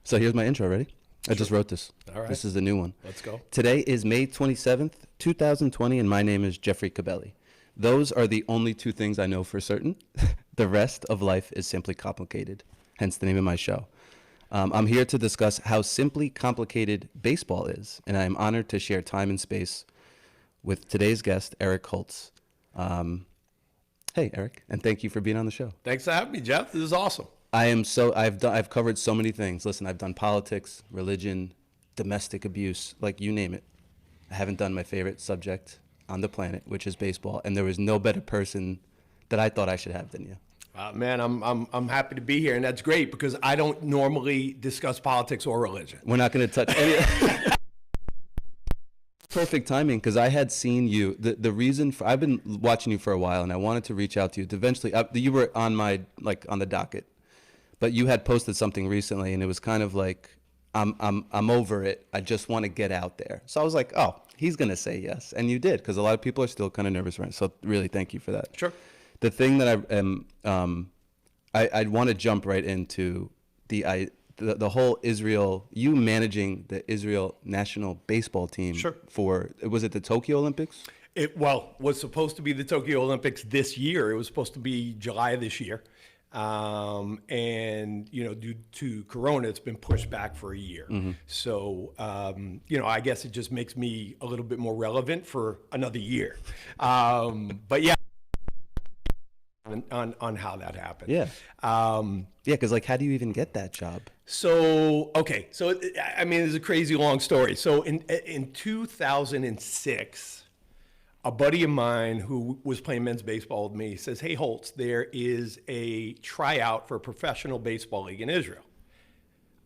So here's my intro. Ready? I just wrote this. All right. This is the new one. Let's go. Today is May 27th, 2020, and my name is Jeffrey Cabelli. Those are the only two things I know for certain. The rest of life is simply complicated, hence the name of my show. I'm here to discuss how simply complicated baseball is, and I am honored to share time and space with today's guest, Eric Holtz. Hey, Eric, and thank you for being on the show. Thanks for having me, Jeff. This is awesome. I've covered so many things. Listen, I've done politics, religion, domestic abuse, like you name it. I haven't done my favorite subject on the planet, which is baseball, and there was no better person that I thought I should have than you. Man, I'm happy to be here, and that's great because I don't normally discuss politics or religion. We're not going to touch any. Perfect timing, because I had seen you. The reason for I've been watching you for a while, and I wanted to reach out to you. Eventually, you were on on the docket, but you had posted something recently, and it was kind of like, I'm over it. I just want to get out there. So I was like, oh, he's gonna say yes, and you did, because a lot of people are still kind of nervous around. So really, thank you for that. Sure. The thing that I'd want to jump right into the whole Israel, you managing the Israel national baseball team. Sure. Was it the Tokyo Olympics? It was supposed to be the Tokyo Olympics this year. It was supposed to be July of this year. And, due to Corona, it's been pushed back for a year. Mm-hmm. So, I guess it just makes me a little bit more relevant for another year. But yeah. On how that happened. Yeah. Because how do you even get that job? So it's a crazy long story. So in 2006, a buddy of mine who was playing men's baseball with me says, "Hey, Holtz, there is a tryout for a professional baseball league in Israel."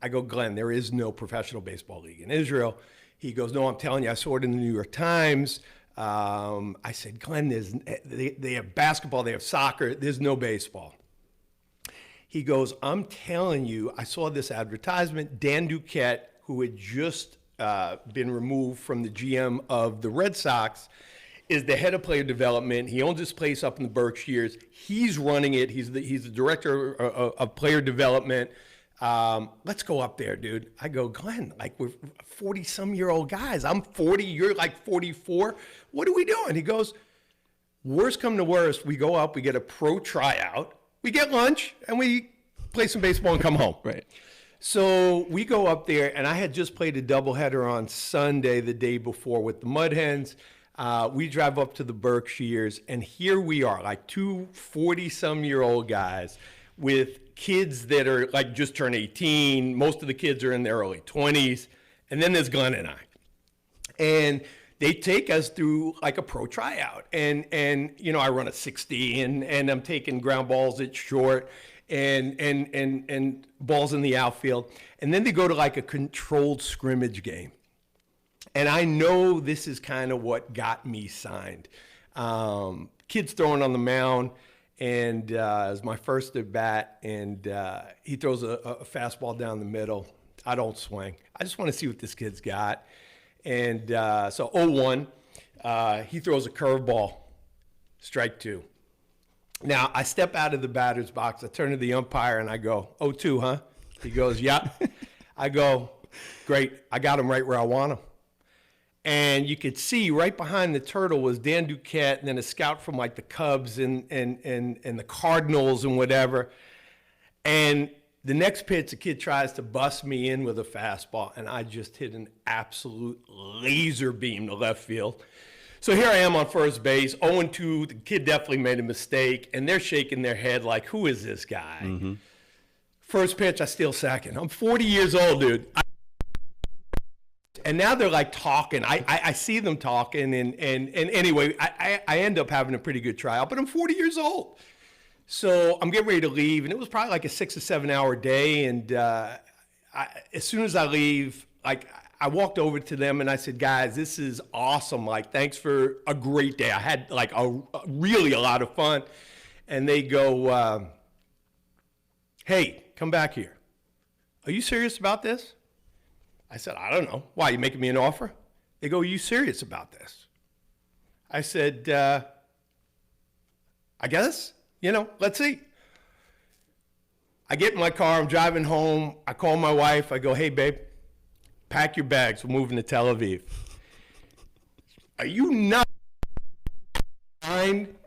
I go, "Glenn, there is no professional baseball league in Israel." He goes, "No, I'm telling you, I saw it in the New York Times." I said, "Glenn, they have basketball, they have soccer, there's no baseball." He goes, "I'm telling you, I saw this advertisement. Dan Duquette, who had just been removed from the GM of the Red Sox, is the head of player development. He owns this place up in the Berkshires. He's running it. He's the director of player development. Let's go up there, dude." I go, "Glenn, we're 40-some-year-old guys. I'm 40, you're 44. What are we doing?" He goes, "Worst come to worst, we go up, we get a pro tryout, we get lunch, and we play some baseball and come home." Right. So we go up there, and I had just played a doubleheader on Sunday the day before with the Mud Hens. We drive up to the Berkshires, and here we are, two 40-some-year-old guys with kids that are just turned 18. Most of the kids are in their early 20s. And then there's Glenn and I. And they take us through a pro tryout. And I run a 60 and I'm taking ground balls at short and balls in the outfield. And then they go to a controlled scrimmage game. And I know this is kind of what got me signed. Kids throwing on the mound. And it was my first at bat, and he throws a fastball down the middle. I don't swing. I just want to see what this kid's got. And so 0-1, he throws a curveball, strike two. Now, I step out of the batter's box. I turn to the umpire, and I go, 0-2, huh? He goes, "Yeah." I go, "Great. I got him right where I want him." And you could see right behind the turtle was Dan Duquette, and then a scout from the Cubs and the Cardinals and whatever. And the next pitch, the kid tries to bust me in with a fastball, and I just hit an absolute laser beam to left field. So here I am on first base, 0-2. The kid definitely made a mistake, and they're shaking their head like, "Who is this guy?" Mm-hmm. First pitch, I steal second. I'm 40 years old, dude. And now they're talking. I see them talking, and anyway, I end up having a pretty good tryout, but I'm 40 years old. So I'm getting ready to leave, and it was probably a 6 or 7 hour day. And as soon as I leave, I walked over to them and I said, "Guys, this is awesome. Thanks for a great day. I had really a lot of fun." And they go, "Hey, come back here. Are you serious about this?" I said, "I don't know. Why, you making me an offer?" They go, "Are you serious about this?" I said, "I guess, let's see." I get in my car, I'm driving home. I call my wife. I go, hey, babe, pack your bags. We're moving to Tel Aviv. Are you nuts?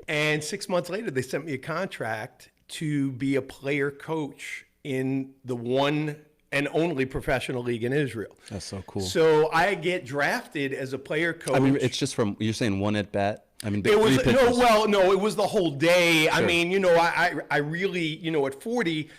And 6 months later, they sent me a contract to be a player coach in the one and only professional league in Israel. That's so cool. So I get drafted as a player coach. I mean, it's just from, you're saying one at bat? I mean, it was three pitches. no, it was the whole day. Sure. I mean, I really, at 40,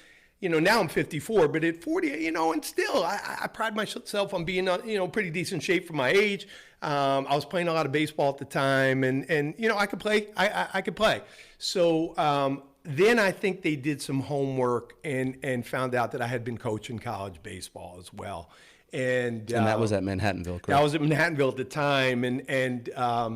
now I'm 54, but at 40, and still, I pride myself on being, pretty decent shape for my age. I was playing a lot of baseball at the time, and I could play. I could play. So then I think they did some homework and found out that I had been coaching college baseball as well. And that was at Manhattanville, correct? That was at Manhattanville at the time, and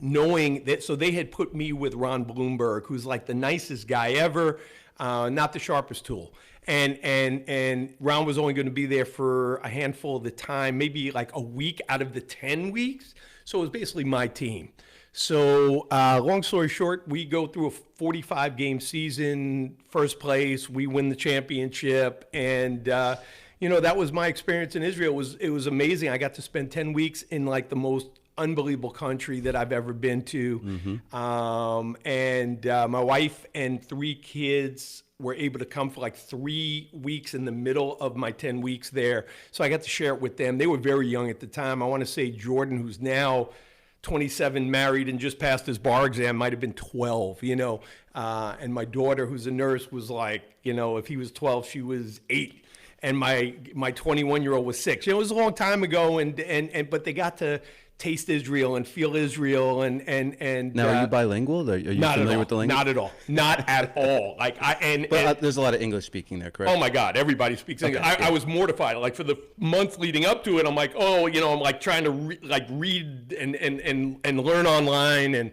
knowing that, so they had put me with Ron Bloomberg, who's like the nicest guy ever, not the sharpest tool. And Ron was only going to be there for a handful of the time, maybe like a week out of the 10 weeks. So it was basically my team. So long story short, we go through a 45-game season, first place, we win the championship. And, that was my experience in Israel. It was amazing. I got to spend 10 weeks in like the most unbelievable country that I've ever been to. Mm-hmm. And my wife and 3 kids were able to come for like 3 weeks in the middle of my 10 weeks there. So I got to share it with them. They were very young at the time. I want to say Jordan, who's now 27, married and just passed his bar exam, might have been 12, and my daughter, who's a nurse, was like, if he was 12, she was 8. And my 21-year-old was 6. It was a long time ago, but they got to taste Israel and feel Israel and now, are you bilingual? Are you familiar with the language? Not at all. Not at all. But there's a lot of English speaking there, correct? Oh my God, everybody speaks English. I was mortified. Like for the month leading up to it, I'm like, I'm like trying to read and learn online. And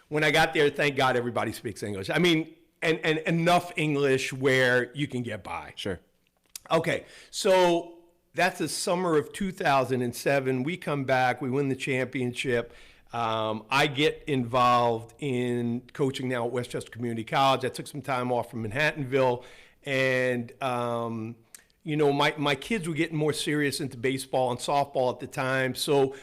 when I got there, thank God everybody speaks English. I mean, and enough English where you can get by. Sure. Okay, so that's the summer of 2007. We come back, we win the championship. I get involved in coaching now at Westchester Community College. I took some time off from Manhattanville, and my kids were getting more serious into baseball and softball at the time. So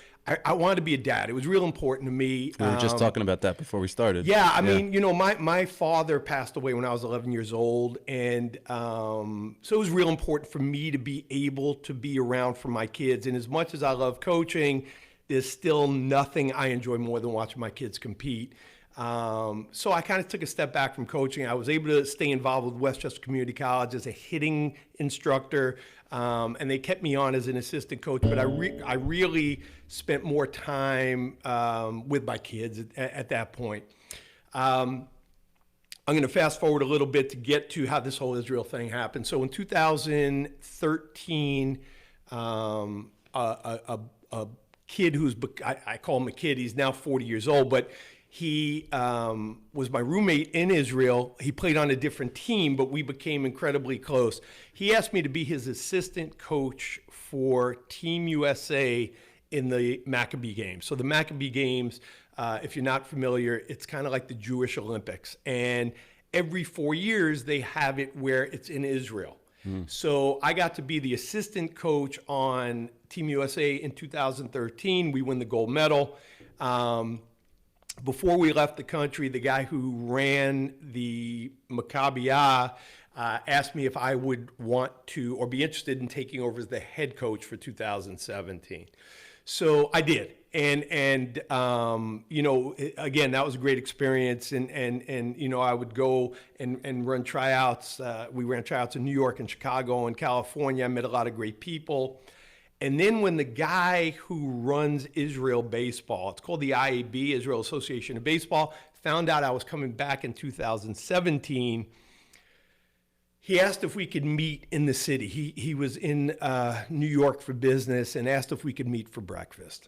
I wanted to be a dad. It was real important to me. We were just talking about that before we started. Yeah, I mean, my father passed away when I was 11 years old, and so it was real important for me to be able to be around for my kids. And as much as I love coaching, there's still nothing I enjoy more than watching my kids compete. So I kind of took a step back from coaching. I was able to stay involved with Westchester Community College as a hitting instructor, and they kept me on as an assistant coach. But I really spent more time with my kids at that point. I'm going to fast forward a little bit to get to how this whole Israel thing happened. So in 2013, a kid I call him a kid, he's now 40 years old, but he was my roommate in Israel. He played on a different team, but we became incredibly close. He asked me to be his assistant coach for Team USA in the Maccabee Games. So the Maccabee Games, if you're not familiar, it's kind of like the Jewish Olympics. And every 4 years, they have it where it's in Israel. So I got to be the assistant coach on Team USA in 2013. We win the gold medal. Before we left the country, the guy who ran the Maccabiah asked me if I would want to or be interested in taking over as the head coach for 2017. So I did. And again, that was a great experience. And I would go and run tryouts. We ran tryouts in New York and Chicago and California. I met a lot of great people. And then when the guy who runs Israel baseball, it's called the IAB, Israel Association of Baseball, found out I was coming back in 2017, he asked if we could meet in the city. He was in New York for business and asked if we could meet for breakfast.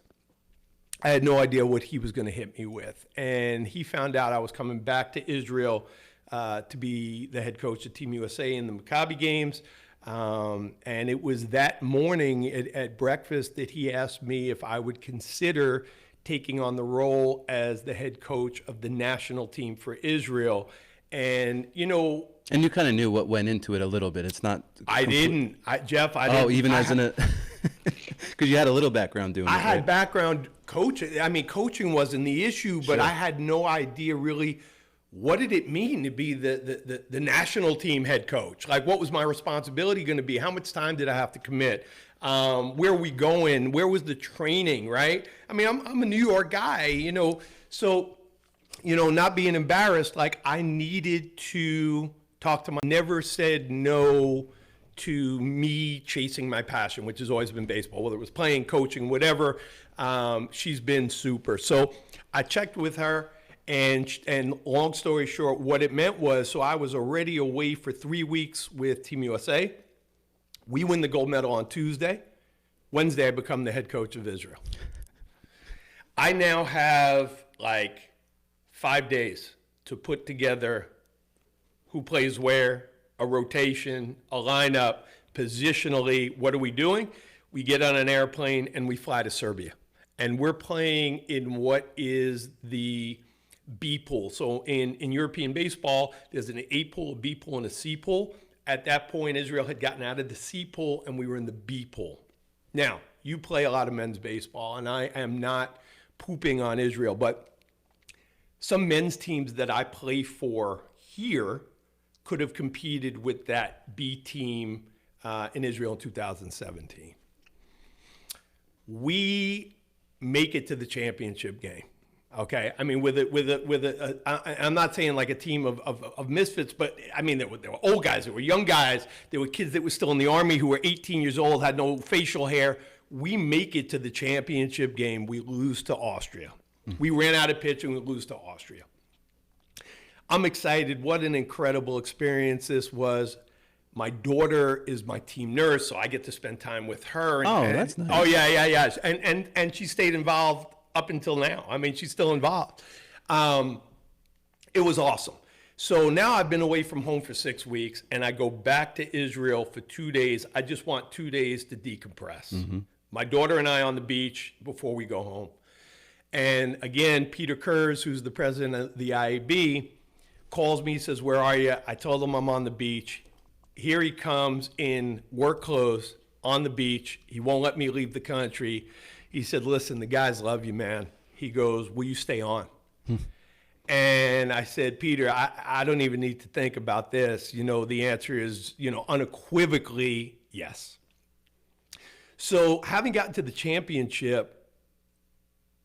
I had no idea what he was going to hit me with. And he found out I was coming back to Israel to be the head coach of Team USA in the Maccabi Games. And it was that morning at breakfast that he asked me if I would consider taking on the role as the head coach of the national team for Israel. And, And you kind of knew what went into it a little bit. It's not. I didn't. Jeff, I didn't. Oh, even as in a. Because you had a little background doing it. I had right? background coaching. I mean, coaching wasn't the issue, but Sure. I had no idea really what did it mean to be the national team head coach. Like, what was my responsibility going to be? How much time did I have to commit? Where are we going? Where was the training, right? I mean, I'm a New York guy, so, not being embarrassed, like I needed to talk to never said no to me chasing my passion, which has always been baseball, whether it was playing, coaching, whatever. She's been super. So I checked with her, and long story short, what it meant was, so I was already away for 3 weeks with Team USA. We win the gold medal on Tuesday. Wednesday, I become the head coach of Israel. I now have like 5 days to put together who plays where, a rotation, a lineup, positionally. What are we doing? We get on an airplane and we fly to Serbia. And we're playing in what is the B pool. So in European baseball, there's an A pool, a B pool, and a C pool. At that point, Israel had gotten out of the C pool and we were in the B pool. Now, you play a lot of men's baseball, and I am not pooping on Israel, but some men's teams that I play for here could have competed with that B team in Israel in 2017. We make it to the championship game. Okay, I mean, I'm not saying like a team of misfits, but I mean, there were old guys, there were young guys, there were kids that were still in the Army who were 18 years old, had no facial hair. We make it to the championship game. We lose to Austria. We ran out of pitch and we lose to Austria. I'm excited. What an incredible experience this was. My daughter is my team nurse, so I get to spend time with her. That's nice. Oh, yeah. And she stayed involved up until now. I mean, she's still involved. It was awesome. So now I've been away from home for 6 weeks, and I go back to Israel for 2 days. I just want 2 days to decompress. Mm-hmm. My daughter and I on the beach before we go home. And again, Peter Kurz, who's the president of the IAB, calls me, says, "Where are you?" I told him I'm on the beach. Here he comes in work clothes on the beach. He won't let me leave the country. He said, "Listen, the guys love you, man." He goes, "Will you stay on?" And I said, "Peter, I don't even need to think about this. The answer is, unequivocally yes." So having gotten to the championship,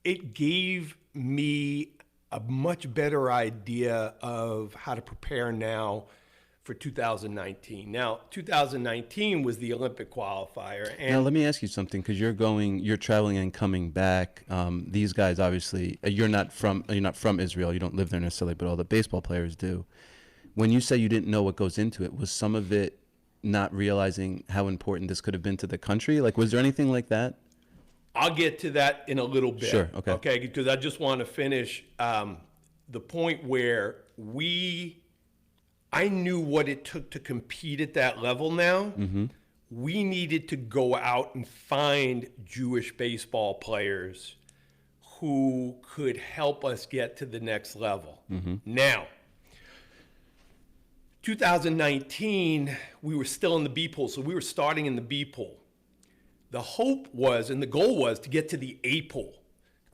it gave me a much better idea of how to prepare now for 2019. Now, 2019 was the Olympic qualifier. And now, let me ask you something, because you're traveling and coming back. These guys, obviously, you're not from Israel. You don't live there necessarily, but all the baseball players do. When you say you didn't know what goes into it, was some of it not realizing how important this could have been to the country? Like, was there anything like that? I'll get to that in a little bit. Sure, okay. Okay, because I just want to finish the point where I knew what it took to compete at that level now. Mm-hmm. We needed to go out and find Jewish baseball players who could help us get to the next level. Mm-hmm. Now, 2019, we were still in the B pool, so we were starting in the B pool. The hope was, and the goal was, to get to the A pool.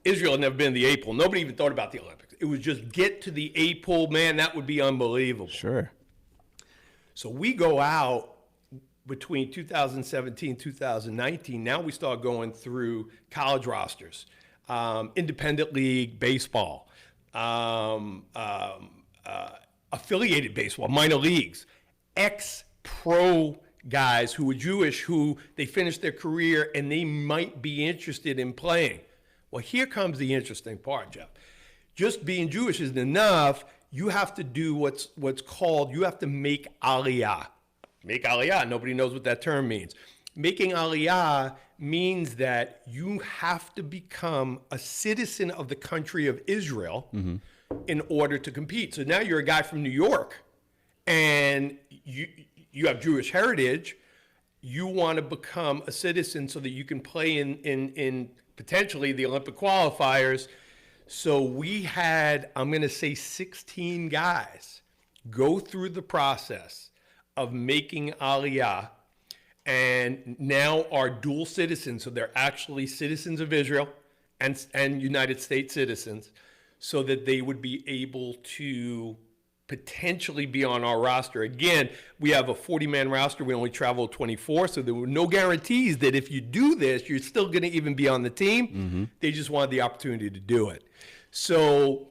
Israel had never been in the A pool. Nobody even thought about the Olympics. It was just get to the A pool. Man, that would be unbelievable. Sure. So we go out between 2017 and 2019. Now we start going through college rosters, independent league baseball, affiliated baseball, minor leagues, ex-pro guys who were Jewish, who they finished their career and they might be interested in playing. Well, here comes the interesting part, Jeff. Just being Jewish isn't enough. You have to do what's called, you have to make aliyah. Make aliyah, nobody knows what that term means. Making aliyah means that you have to become a citizen of the country of Israel in order to compete. So now you're a guy from New York and you have Jewish heritage. You want to become a citizen so that you can play in potentially the Olympic qualifiers. So we had, I'm going to say 16 guys go through the process of making Aliyah and now are dual citizens. So they're actually citizens of Israel and United States citizens, so that they would be able to potentially be on our roster. Again, we have a 40-man roster. We only travel 24, so there were no guarantees that if you do this, you're still going to even be on the team. They just wanted the opportunity to do it. So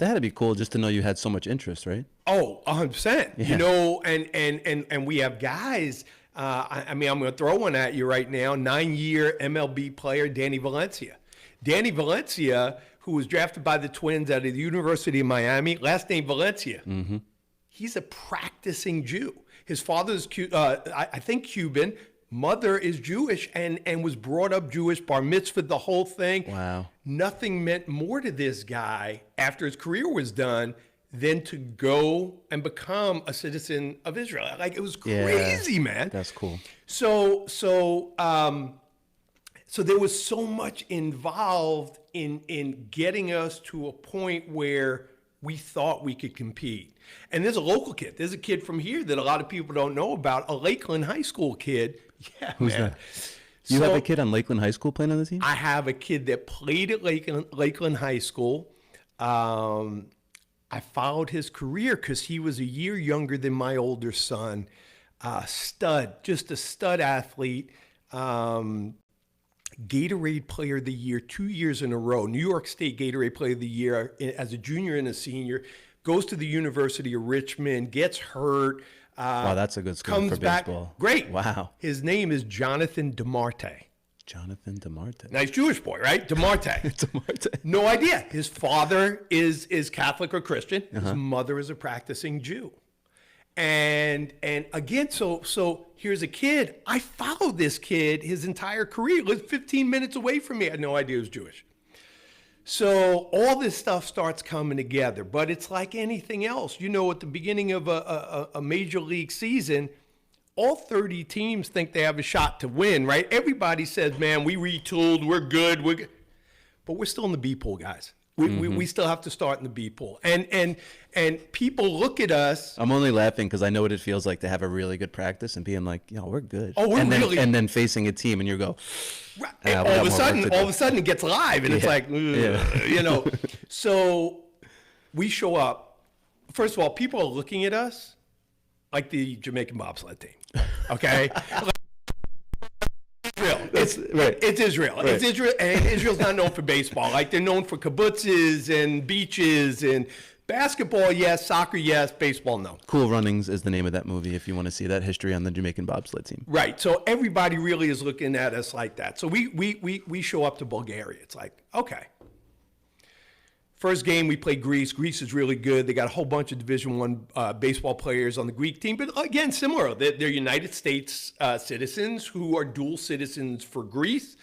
That had to be cool just to know you had so much interest, right? Oh, 100%. Yeah. You know, and we have guys. I mean, I'm going to throw one at you right now. 9-year MLB player Danny Valencia. Danny Valencia, who was drafted by the Twins out of the University of Miami, last name Valencia. He's a practicing Jew. His father's, I think, Cuban. Mother is Jewish and was brought up Jewish, bar mitzvah, the whole thing. Wow. Nothing meant more to this guy after his career was done than to go and become a citizen of Israel. Like, it was crazy, man. That's cool. So there was so much involved in getting us to a point where we thought we could compete. And there's a local kid. There's a kid from here that a lot of people don't know about, a Lakeland High School kid. Yeah, Who's man. that? You have a kid on Lakeland High School playing on the team? I have a kid that played at Lakeland High School. I followed his career because he was a year younger than my older son. Just a stud athlete. Gatorade Player of the Year 2 years in a row. New York State Gatorade Player of the Year as a junior and a senior. Goes to the University of Richmond, gets hurt. Wow, that's a good school Comes for back. baseball. Great. Wow. His name is Jonathan DeMarte. Jonathan DeMarte. Nice Jewish boy, right? DeMarte. DeMarte. No idea. His father is Catholic or Christian. His mother is a practicing Jew. And again, so here's a kid. I followed this kid his entire career. He lived 15 minutes away from me. I had no idea he was Jewish. So all this stuff starts coming together, but it's like anything else. You know, at the beginning of a major league season, all 30 teams think they have a shot to win, right? Everybody says, man, we retooled, we're good, but we're still in the B pool, guys. We still have to start in the B pool. And people look at us. I'm only laughing because I know what it feels like to have a really good practice and being like, yo, we're good. Oh, we're really. And then facing a team and you go, And all of a sudden it gets live and it's like, you know. So we show up. First of all, people are looking at us like the Jamaican bobsled team. Okay? It's Israel. Right. It's Israel, and Israel's not known for baseball. Like, they're known for kibbutzes and beaches and basketball, yes, soccer, yes, baseball, no. Cool Runnings is the name of that movie if you want to see that history on the Jamaican bobsled team. Right. So everybody really is looking at us like that. So we show up to Bulgaria. It's like, okay. First game, we play Greece. Greece is really good. They got a whole bunch of Division I baseball players on the Greek team. But again, similar. They're United States citizens who are dual citizens for Greece.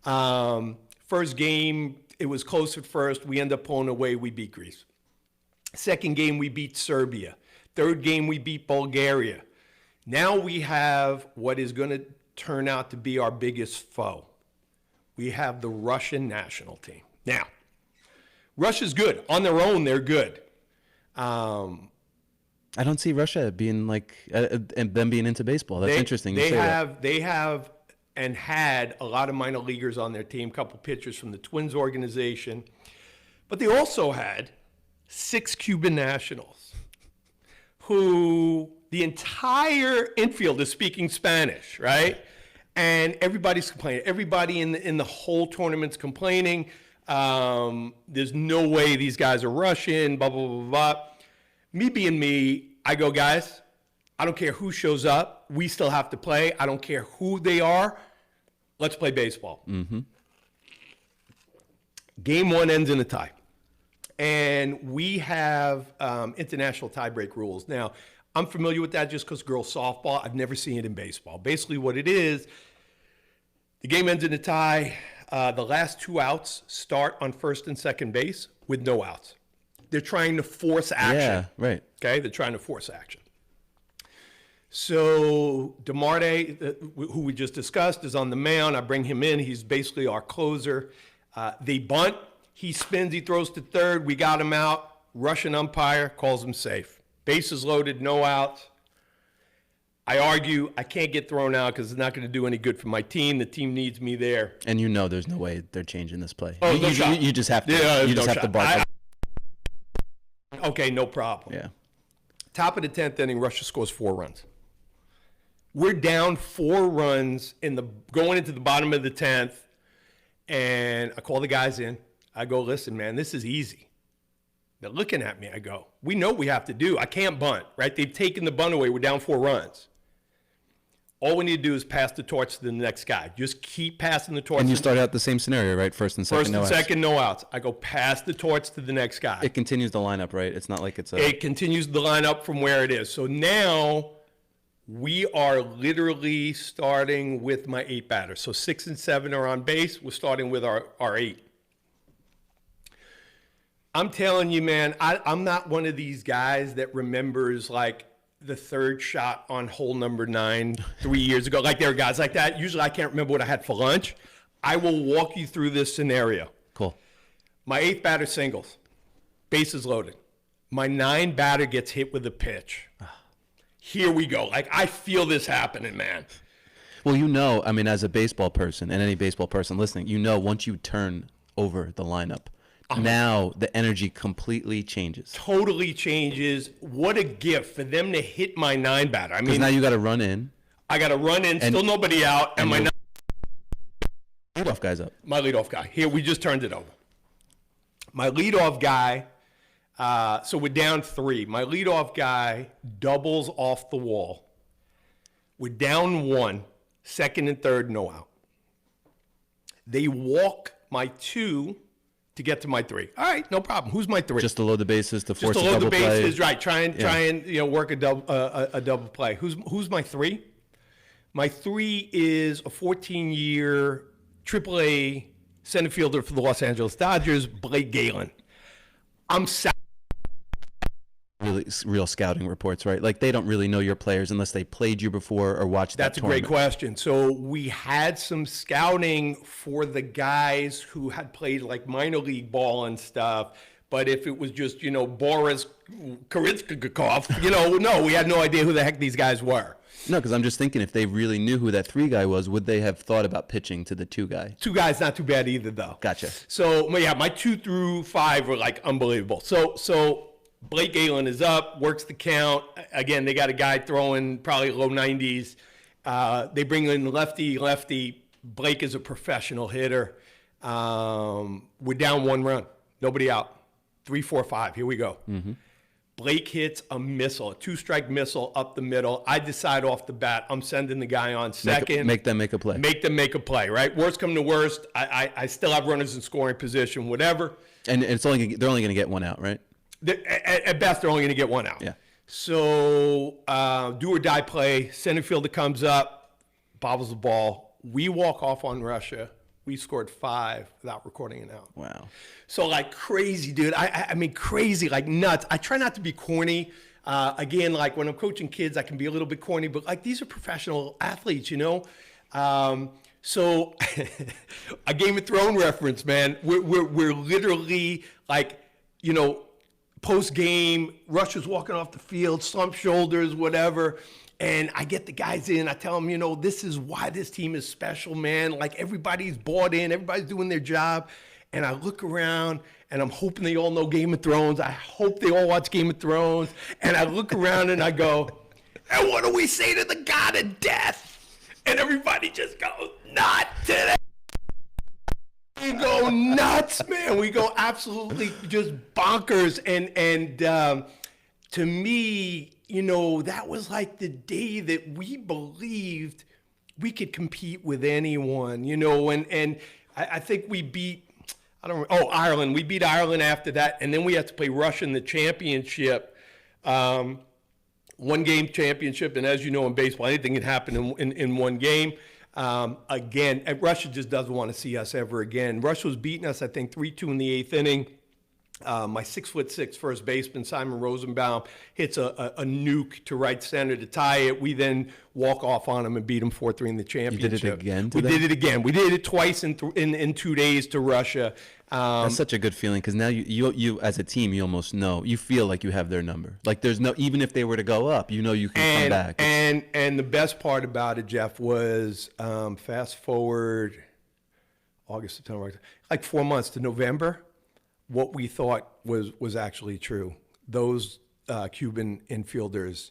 First game, it was close at first. We end up pulling away. We beat Greece. Second game, we beat Serbia. Third game, we beat Bulgaria. Now we have what is going to turn out to be our biggest foe. We have the Russian national team. Now, Russia's good. On their own, they're good. I don't see Russia being like, and them being into baseball. That's interesting. They have and had a lot of minor leaguers on their team, a couple pitchers from the Twins organization. But they also had 6 Cuban nationals who the entire infield is speaking Spanish, right? And everybody's complaining. Everybody in the whole tournament's complaining. There's no way these guys are Russian, blah, blah, blah, blah. Me being me, I go, guys, I don't care who shows up. We still have to play. I don't care who they are. Let's play baseball. Game 1 ends in a tie. And we have international tiebreak rules. Now, I'm familiar with that just because girls softball. I've never seen it in baseball. Basically what it is, the game ends in a tie. The last 2 outs start on first and second base with no outs. They're trying to force action. Yeah, right. Okay, they're trying to force action. So DeMarte, who we just discussed, is on the mound. I bring him in. He's basically our closer. They bunt. He spins. He throws to third. We got him out. Russian umpire calls him safe. Bases loaded, no outs. I argue I can't get thrown out because it's not going to do any good for my team. The team needs me there. And you know there's no way they're changing this play. Oh, you, shot. You just have to. Yeah, you just no have to shot. bark. Okay, no problem. Yeah. Top of the 10th inning, Russia scores 4 runs. We're down 4 runs going into the bottom of the 10th, and I call the guys in. I go, listen, man, this is easy. They're looking at me. I go, we know what we have to do. I can't bunt, right? They've taken the bunt away. We're down 4 runs. All we need to do is pass the torch to the next guy. Just keep passing the torch. And you start out the same scenario, right? First and second, no outs. I go pass the torch to the next guy. It continues the lineup, right? It's not like it's a... It continues the lineup from where it is. So now we are literally starting with my 8 batters. So 6 and 7 are on base. We're starting with our 8. I'm telling you, man, I'm not one of these guys that remembers like the 3rd shot on hole number 9 3 years ago. Like there are guys like that. Usually I can't remember what I had for lunch. I will walk you through this scenario. Cool. My 8 batter singles, bases loaded. My 9 batter gets hit with a pitch. Here we go. Like I feel this happening, man. Well, you know, I mean, as a baseball person and any baseball person listening, you know, once you turn over the lineup, now the energy completely changes. Totally changes. What a gift for them to hit my 9 batter. I mean, now you got to run in. I got to run in, still nobody out, and my leadoff guy's up. My leadoff guy. Here, we just turned it over. My leadoff guy, so we're down 3. My leadoff guy doubles off the wall. We're down 1, 2nd and 3rd, no out. They walk my 2 to get to my 3. All right, no problem. Who's my 3? Just to load the bases, to force Just to a load double the bases, play. right? Try and work a double play. Who's my 3? My 3 is a 14-year AAA center fielder for the Los Angeles Dodgers, Blake Galen. I'm really real scouting reports, right? Like they don't really know your players unless they played you before or watched that That's a tournament. great question. So we had some scouting for the guys who had played like minor league ball and stuff. But if it was just, Boris Karitsnikov, no, we had no idea who the heck these guys were. No, because I'm just thinking if they really knew who that 3 guy was, would they have thought about pitching to the 2 guy? 2 guys, not too bad either, though. Gotcha. So, yeah, my 2 through 5 were like unbelievable. So Blake Galen is up, works the count. Again, they got a guy throwing probably low 90s. They bring in lefty. Blake is a professional hitter. We're down 1 run. Nobody out. 3, 4, 5. Here we go. Mm-hmm. Blake hits a missile, a 2-strike missile up the middle. I decide off the bat, I'm sending the guy on second. Make them make a play. Make them make a play, right? Worst come to worst, I still have runners in scoring position, whatever. And they're only going to get 1 out, right? At best, they're only going to get 1 out. Yeah. So do or die play. Center fielder comes up, bobbles the ball. We walk off on Russia. We scored 5 without recording an out. Wow. So like crazy, dude. I mean, crazy, like nuts. I try not to be corny. Again, like when I'm coaching kids, I can be a little bit corny, but like these are professional athletes, So a Game of Thrones reference, man. We're literally like, post game, Russia's walking off the field, slumped shoulders, whatever. And I get the guys in, I tell them, this is why this team is special, man. Like everybody's bought in, everybody's doing their job. And I look around and I'm hoping they all know Game of Thrones. I hope they all watch Game of Thrones. And I look around and I go, and what do we say to the god of death? And everybody just goes, not today. We go nuts, man. We go absolutely just bonkers. And to me, that was like the day that we believed we could compete with anyone, and I think we beat, Ireland. We beat Ireland after that, and then we had to play Russia in the championship, 1-game championship, and as you know in baseball, anything can happen in 1 game. Again, Russia just doesn't want to see us ever again. Russia was beating us, I think, 3-2 in the 8th inning. my 6'6" first baseman, Simon Rosenbaum, hits a nuke to right center to tie it. We then walk off on him and beat him 4-3 in the championship. You did it again We did it again. We did it twice in 2 days to Russia. That's such a good feeling because now you as a team, you almost know. You feel like you have their number. Like there's no, even if they were to go up, you know you can come back. And the best part about it, Jeff, was fast forward August, September, like 4 months to November. What we thought was actually true. Those Cuban infielders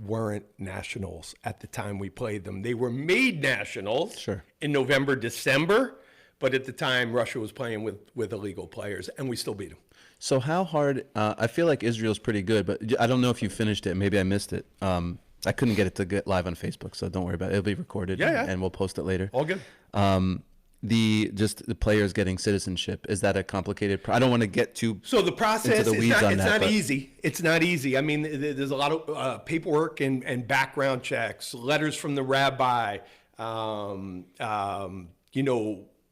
weren't nationals at the time we played them. They were made nationals in November, December, but at the time Russia was playing with illegal players, and we still beat them. So how hard? I feel like Israel's pretty good, but I don't know if you finished it. Maybe I missed it. I couldn't get it to get live on Facebook, so don't worry about it. It'll be recorded, and we'll post it later. All good. The players getting citizenship, is that a complicated I don't want to get too so the process into the weeds it's on that, not easy. It's not easy. I mean, there's a lot of paperwork and background checks, letters from the rabbi,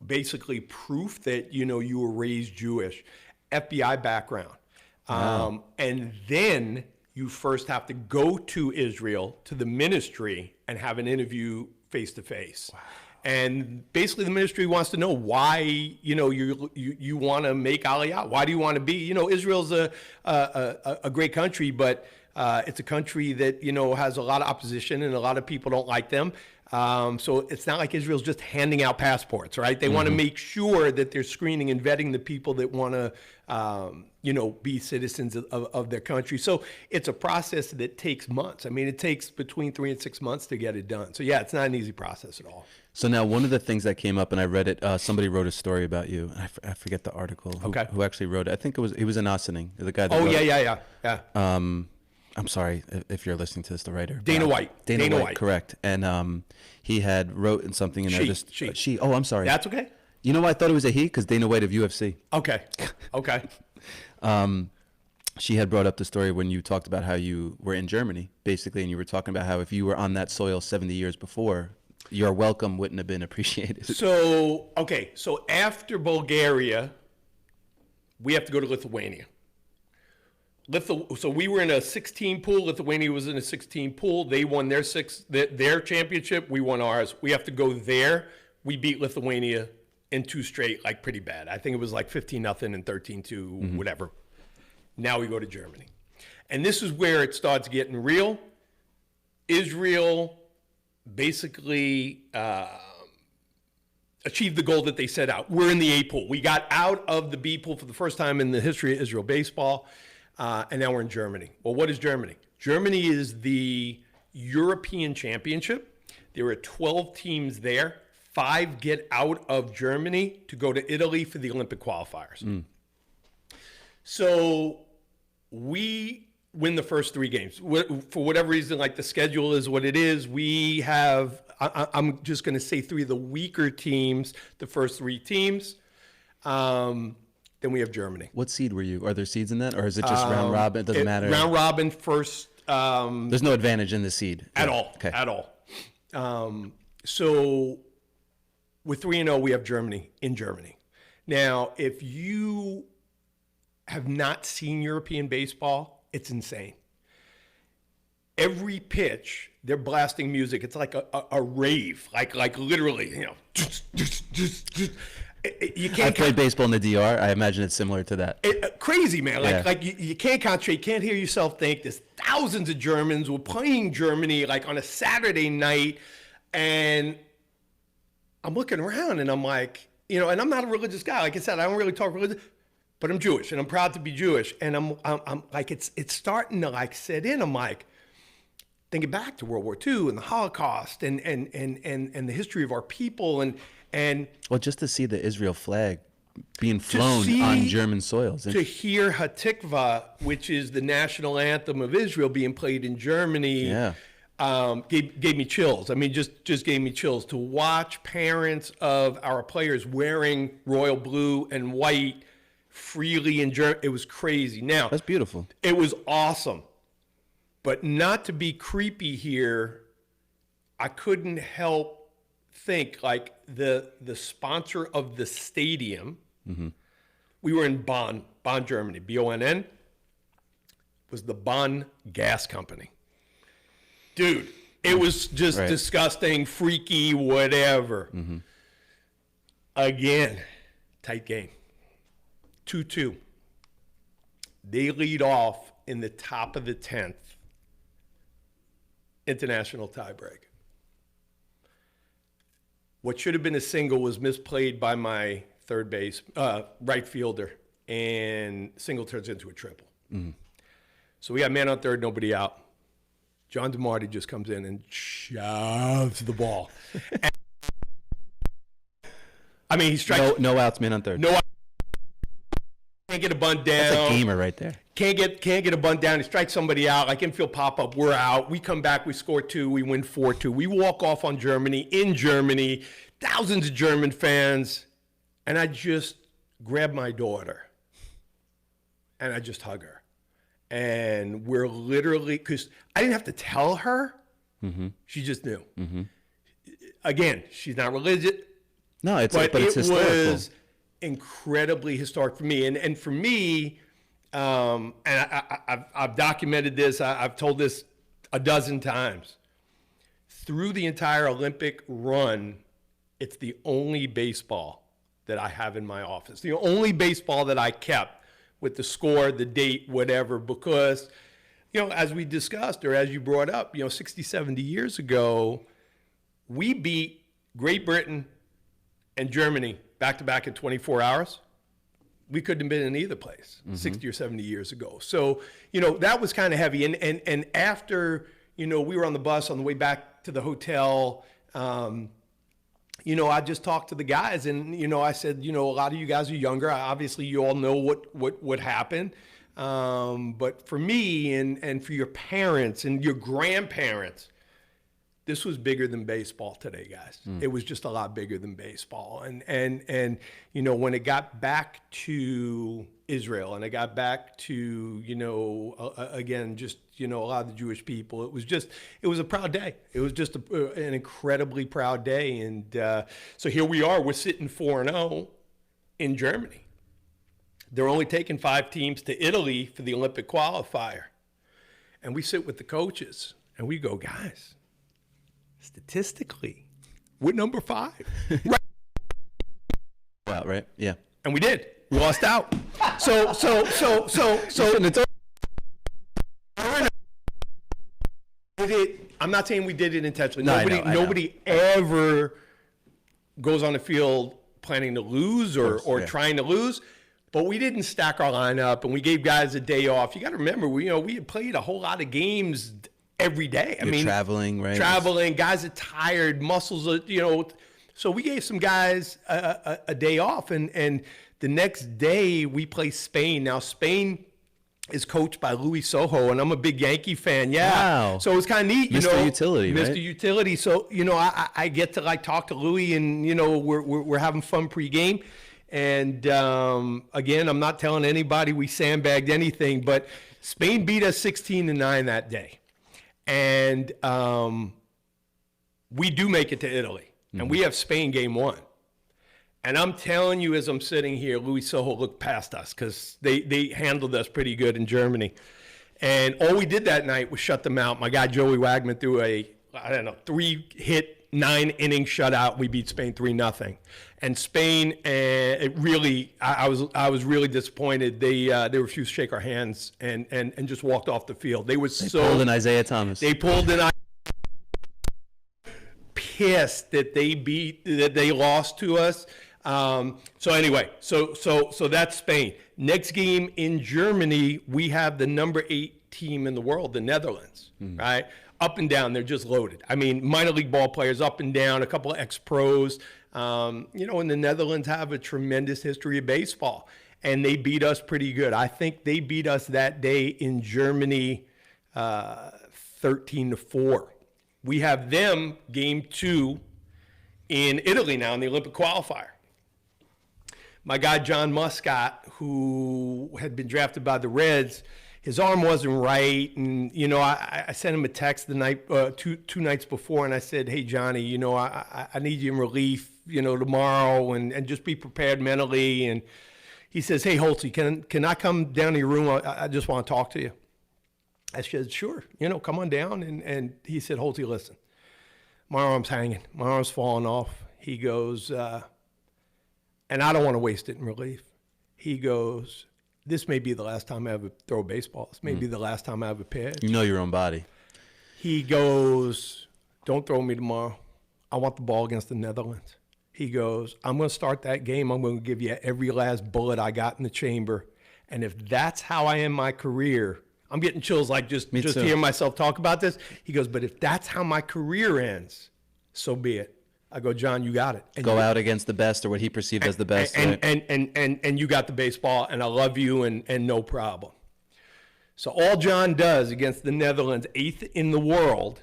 basically proof that you were raised Jewish, FBI background. And then you first have to go to Israel, to the ministry, and have an interview face to face. And basically the ministry wants to know why, you want to make Aliyah. Why do you want to be, Israel's a great country, but it's a country that, has a lot of opposition and a lot of people don't like them. So it's not like Israel's just handing out passports, right? They want to make sure that they're screening and vetting the people that want to, be citizens of their country. So it's a process that takes months. I mean, it takes between 3 and 6 months to get it done. So yeah, it's not an easy process at all. So now one of the things that came up, and I read it, somebody wrote a story about you. I forget the article. Who actually wrote it? I think he was in Ossining, the guy that wrote it. Yeah. I'm sorry if you're listening to this, the writer. Dana White. Dana White, correct. And he had wrote something in there. She. Oh, I'm sorry. That's okay. You know why I thought it was a he? Because Dana White of UFC. Okay. She had brought up the story when you talked about how you were in Germany, basically, and you were talking about how if you were on that soil 70 years before, your welcome wouldn't have been appreciated. So after Bulgaria, we have to go to Lithuania. So we were in a 16 pool. Lithuania was in a 16 pool. They won their championship. We won ours. We have to go there. We beat Lithuania in 2 straight, like pretty bad. I think it was like 15-0 and 13-2, whatever. Now we go to Germany. And this is where it starts getting real. Israel basically achieved the goal that they set out. We're in the A pool. We got out of the B pool for the first time in the history of Israel baseball. And now we're in Germany. Well, what is Germany? Germany is the European Championship. There are 12 teams there. 5 get out of Germany to go to Italy for the Olympic qualifiers. So we win the first 3 games. For whatever reason, like the schedule is what it is, we have, I'm just going to say 3 of the weaker teams, the first 3 teams. Then we have Germany. What seed were you? Are there seeds in that? Or is it just round robin? It doesn't matter? Round robin first. There's no advantage in the seed? At all. Okay. At all. So with 3-0, we have Germany in Germany. Now, if you have not seen European baseball, it's insane. Every pitch, they're blasting music. It's like a rave, like literally, You can't. I played baseball in the DR. I imagine it's similar to that. Crazy, man. Like you can't concentrate, can't hear yourself think. There's thousands of Germans. We're playing Germany like on a Saturday night, and I'm looking around and I'm like, and I'm not a religious guy. Like I said, I don't really talk religion, but I'm Jewish and I'm proud to be Jewish. And I'm like, it's starting to like set in. I'm like, thinking back to World War II and the Holocaust and the history of our people and well, just to see the Israel flag being flown on German soils. To hear Hatikva, which is the national anthem of Israel, being played in Germany, gave me chills. I mean, just gave me chills. To watch parents of our players wearing royal blue and white freely in Germany, it was crazy. Now, that's beautiful. It was awesome. But not to be creepy here, I couldn't help think like the sponsor of the stadium We were in Bonn, Germany. Bonn was the Bonn Gas Company. Dude, it was just disgusting, freaky, whatever. Again, tight game. 2-2. They lead off in the top of the 10th. International tiebreak. What should have been a single was misplayed by my third base, right fielder, and single turns into a triple. So we got man on third, nobody out. John DeMarty just comes in and shoves the ball. I mean, he strikes. No outs, man on third. No outs. Can't get a bunt down. That's a gamer right there. Can't get a bunt down. He strikes somebody out. Like infield pop up. We're out. We come back. We score 2. We win 4-2. We walk off on Germany. In Germany, thousands of German fans, and I just grab my daughter, and I just hug her, and we're literally, because I didn't have to tell her. She just knew. Again, she's not religious. No, it's historical. It was incredibly historic for me, and for me. And I've documented this. I've told this a dozen times. Through the entire Olympic run, it's the only baseball that I have in my office. The only baseball that I kept with the score, the date, whatever, because, as we discussed or as you brought up, 60, 70 years ago, we beat Great Britain and Germany back-to-back in 24 hours. We couldn't have been in either place 60 or 70 years ago. So, that was kind of heavy. And after, we were on the bus on the way back to the hotel, I just talked to the guys and, I said, a lot of you guys are younger. Obviously, you all know what happened. But for me and for your parents and your grandparents, this was bigger than baseball today, guys. It was just a lot bigger than baseball. And when it got back to Israel and it got back to, again, just, a lot of the Jewish people, it was a proud day. It was just an incredibly proud day. And so here we are, we're sitting 4-0 in Germany. They're only taking 5 teams to Italy for the Olympic qualifier. And we sit with the coaches and we go, guys, statistically, we're number 5. Right. Wow, right? Yeah. And we did. We lost out. So. I'm not saying we did it intentionally. Nobody ever goes on the field planning to lose or trying to lose. But we didn't stack our lineup, and we gave guys a day off. You got to remember, we had played a whole lot of games every day. I mean, traveling, right? Traveling, guys are tired, muscles are, So we gave some guys a day off, and the next day we play Spain. Now, Spain is coached by Luis Sojo, and I'm a big Yankee fan. Yeah. Wow. So it's kind of neat, Mr. Utility, right? Mr. Utility. So, I get to talk to Louis, and, we're having fun pregame. And again, I'm not telling anybody we sandbagged anything, but Spain beat us 16-9 that day. And we do make it to Italy, and we have Spain game 1. And I'm telling you, as I'm sitting here, Luis Sojo looked past us because they handled us pretty good in Germany. And all we did that night was shut them out. My guy Joey Wagman threw a 3-hit, 9-inning shutout. We beat Spain 3-0. And Spain, it really, I was really disappointed. They refused to shake our hands and just walked off the field. They pulled an Isaiah Thomas. They pulled an pissed that they lost to us. So anyway, so that's Spain. Next game in Germany, we have the number 8 team in the world, the Netherlands, right? Up and down, they're just loaded. I mean, minor league ball players up and down, a couple of ex-pros. And the Netherlands have a tremendous history of baseball, and they beat us pretty good. I think they beat us that day in Germany 13-4. We have them game 2 in Italy now in the Olympic qualifier. My guy John Muscat, who had been drafted by the Reds, his arm wasn't right, and I sent him a text the night, two nights before, and I said, "Hey Johnny, I need you in relief, tomorrow, and just be prepared mentally." And He says, "Hey, Holtz, can I come down to your room? I just want to talk to you." I said, "Sure, come on down." And he said, "Holtz, listen, my arm's hanging. My arm's falling off." He goes, and I don't want to waste it in relief. He goes, "This may be the last time I ever throw a baseball. This may be the last time I ever pitch." You know your own body. He goes, "Don't throw me tomorrow. I want the ball against the Netherlands." He goes, "I'm going to start that game. I'm going to give you every last bullet I got in the chamber. And if that's how I end my career," I'm getting chills like just hearing myself talk about this. He goes, "But if that's how my career ends, so be it." I go, "John, you got it." And go out against the best, or what he perceived as the best. And you got the baseball, and I love you, and no problem. So all John does against the Netherlands, 8th in the world,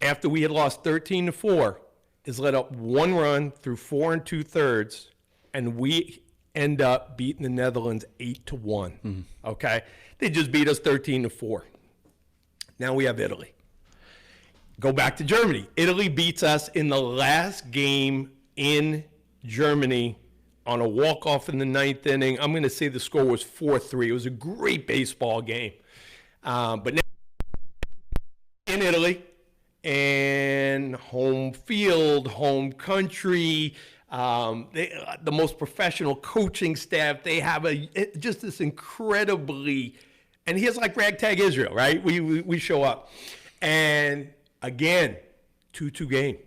after we had lost 13-4, is let up 1 run through 4 2/3, and we end up beating the Netherlands 8-1. Okay, they just beat us 13-4. Now we have Italy. Go back to Germany. Italy beats us in the last game in Germany on a walk-off in the 9th inning. I'm going to say the score was 4-3. It was a great baseball game. But now in Italy, and home field, home country, the most professional coaching staff. They have just this incredibly, and here's like ragtag Israel, right? We show up, and again, 2-2 game,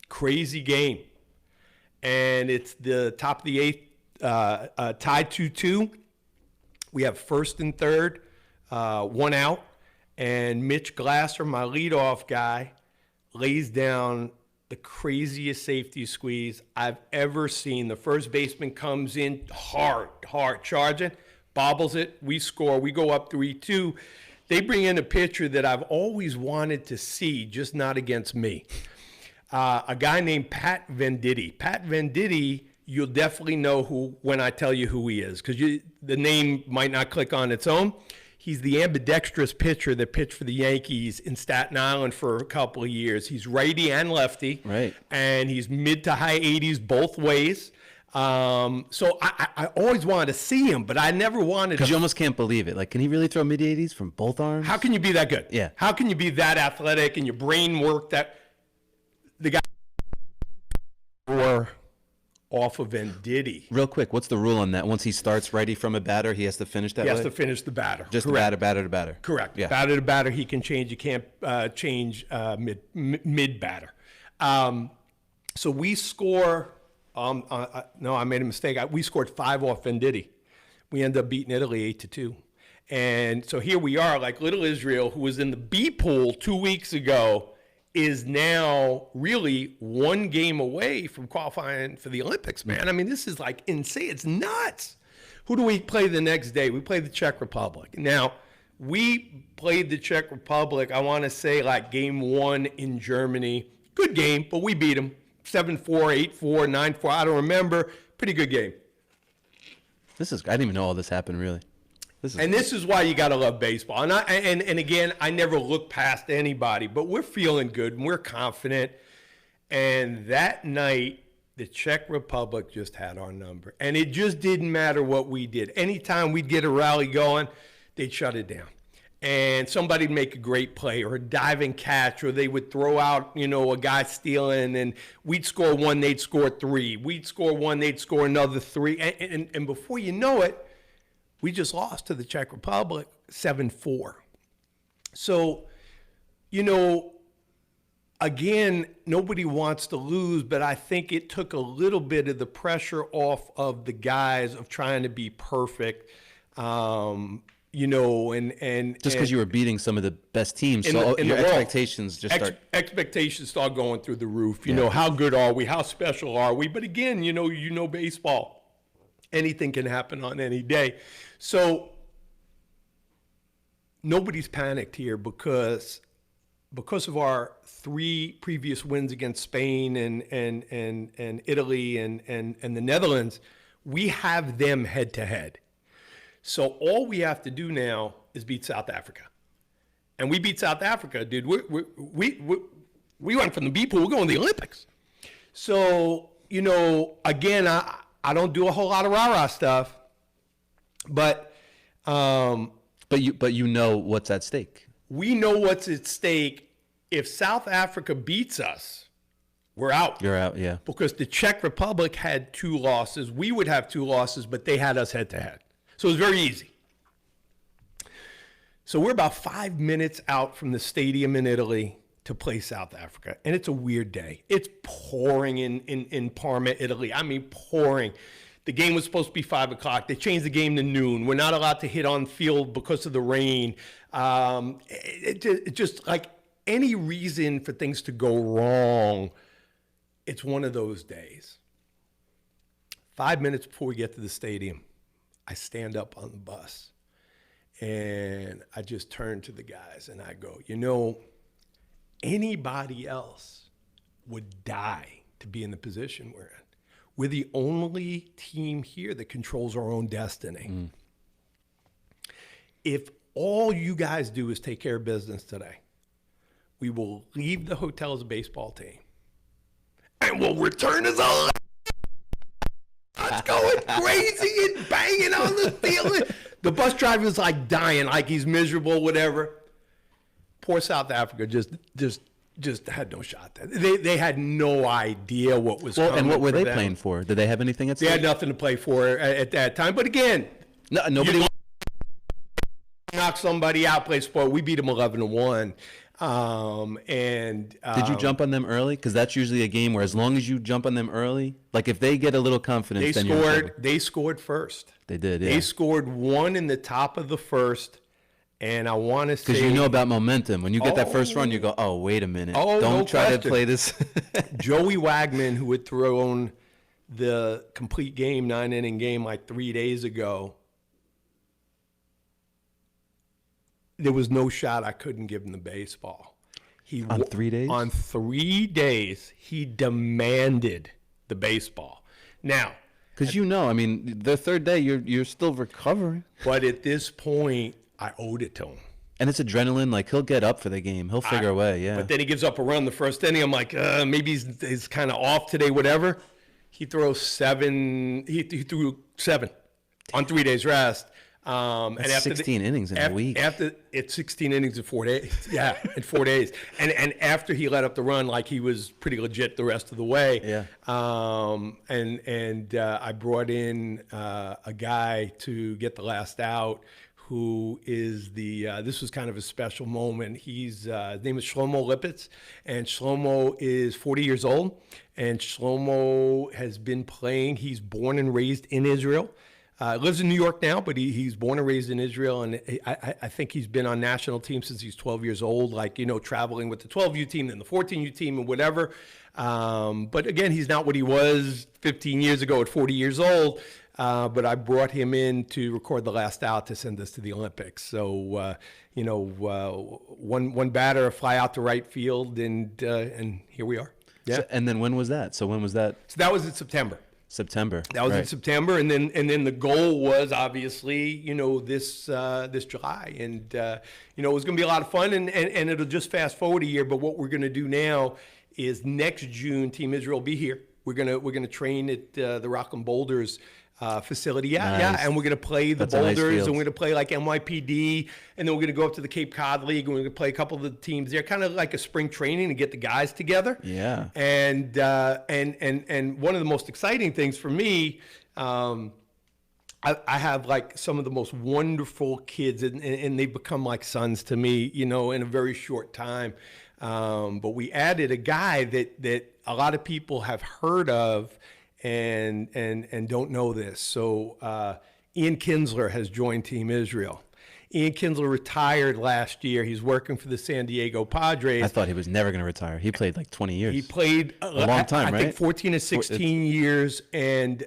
crazy game, and it's the top of the 8th, tied 2-2. We have 1st and 3rd, 1 out, and Mitch Glasser, my leadoff guy, lays down the craziest safety squeeze I've ever seen. The first baseman comes in hard charging, bobbles it, we score, we go up 3-2. They bring in a pitcher that I've always wanted to see, just not against me. A guy named Pat Venditti. Pat Venditti, you'll definitely know who when I tell you who he is, because the name might not click on its own. He's the ambidextrous pitcher that pitched for the Yankees in Staten Island for a couple of years. He's righty and lefty, right? And he's mid to high 80s both ways. So I always wanted to see him, but I never wanted to. Because you almost can't believe it. Like, can he really throw mid-80s from both arms? How can you be that good? Yeah. How can you be that athletic and your brain work that the guy or off of Venditti? Real quick, what's the rule on that? Once he starts righty from a batter, he has to finish that way? He has to finish the batter. Just Correct. the batter to batter. Correct. Yeah. Batter to batter, he can change. You can't change mid batter. So we score. No, I made a mistake. We scored 5 off Venditti. We ended up beating Italy 8-2. And so here we are, like little Israel, who was in the B pool 2 weeks ago, is now really 1 game away from qualifying for the Olympics, man. I mean, this is like insane. It's nuts. Who do we play the next day? We play the Czech Republic. Now, we played the Czech Republic, I want to say, like game 1 in Germany. Good game, but we beat them. 7-4, 8-4, 9-4. I don't remember. Pretty good game. I didn't even know all this happened, really. This is why you got to love baseball. And again, I never look past anybody, but we're feeling good and we're confident. And that night, the Czech Republic just had our number. And it just didn't matter what we did. Anytime we'd get a rally going, they'd shut it down. And somebody'd make a great play or a diving catch, or they would throw out, a guy stealing, and we'd score 1, they'd score 3. We'd score 1, they'd score another 3. And before you know it, we just lost to the Czech Republic 7-4. So, again, nobody wants to lose, but I think it took a little bit of the pressure off of the guys of trying to be perfect. And just because you were beating some of the best teams, so your expectations just expectations start going through the roof. You know, how good are we? How special are we? But again, baseball. Anything can happen on any day. So nobody's panicked here because of our 3 previous wins against Spain and Italy and the Netherlands. We have them head to head. So all we have to do now is beat South Africa. And we beat South Africa, dude. We went from the B pool, we're going to the Olympics. So, again, I don't do a whole lot of rah-rah stuff, But But you know what's at stake. we know what's at stake. If South Africa beats us, we're out. You're out, yeah. Because the Czech Republic had 2 losses. We would have 2 losses, but they had us head to head. So it was very easy. So we're about 5 minutes out from the stadium in Italy to play South Africa. And it's a weird day. It's pouring in Parma, Italy. I mean, pouring. The game was supposed to be 5 o'clock. They changed the game to noon. We're not allowed to hit on field because of the rain. It just like any reason for things to go wrong, it's one of those days. 5 minutes before we get to the stadium, I stand up on the bus and I just turn to the guys and I go, you know, anybody else would die to be in the position we're in. We're the only team here that controls our own destiny. If all you guys do is take care of business today, we will leave the hotel as a baseball team and we'll return as a It's going crazy and banging on the field. The bus driver's like dying, like he's miserable, whatever. Poor South Africa just had no shot. They had no idea what was coming. And what were they them. playing for? Did they have anything at stake? They had nothing to play for at that time. But again, Nobody. Knock somebody out, play sport. We beat them 11-1. Did you jump on them early? Because that's usually a game where as long as you jump on them early, like if they get a little confidence, They scored first. They did, yeah. They scored 1 in the top of the first, and I want to say Because you know about momentum. When you get that first run, you go, oh, wait a minute. Oh, Don't no try question. to play this. Joey Wagman, who had thrown the complete game, 9-inning game like 3 days ago, there was no shot I couldn't give him the baseball. On 3 days? On 3 days, he demanded the baseball. Now, Because I mean, the third day, you're still recovering. but at this point, I owed it to him. And it's adrenaline. Like, he'll get up for the game. He'll figure a way, yeah. But then he gives up a run the first inning. I'm like, maybe he's kind of off today, whatever. He throws 7. He threw 7 on 3 days rest. That's 16 innings in a week. After it's 16 innings in 4 days. Yeah, in 4 days. And after he let up the run, like he was pretty legit the rest of the way. Yeah. I brought in a guy to get the last out, who is this was kind of a special moment. His name is Shlomo Lipitz, and Shlomo is 40 years old, and Shlomo has been playing. He's born and raised in Israel. Lives in New York now, but he's born and raised in Israel, and I think he's been on national team since he's 12 years old, like, traveling with the 12U team and the 14U team and whatever. But again, he's not what he was 15 years ago at 40 years old. But I brought him in to record the last out to send us to the Olympics. So, one batter, a fly out to right field, and here we are. Yeah. So, and then when was that? So when was that? So that was in September. September. That was in right. September, and then the goal was obviously this July, and it was going to be a lot of fun, and it'll just fast forward a year. But what we're going to do now is next June, Team Israel will be here. We're gonna train at the Rockland Boulders facility, Nice. and we're gonna play the That's a nice Boulders, field. and we're gonna play like NYPD, and then we're gonna go up to the Cape Cod League, and we're gonna play a couple of the teams there, kind of like a spring training to get the guys together. Yeah. And one of the most exciting things for me, I have like some of the most wonderful kids, and they've become like sons to me, in a very short time. But we added a guy that a lot of people have heard of and don't know this. So Ian Kinsler has joined Team Israel. Ian Kinsler retired last year. He's working for the San Diego Padres. I thought he was never going to retire. He played like 20 years. He played a long time, I right? think 14 to 16 years, and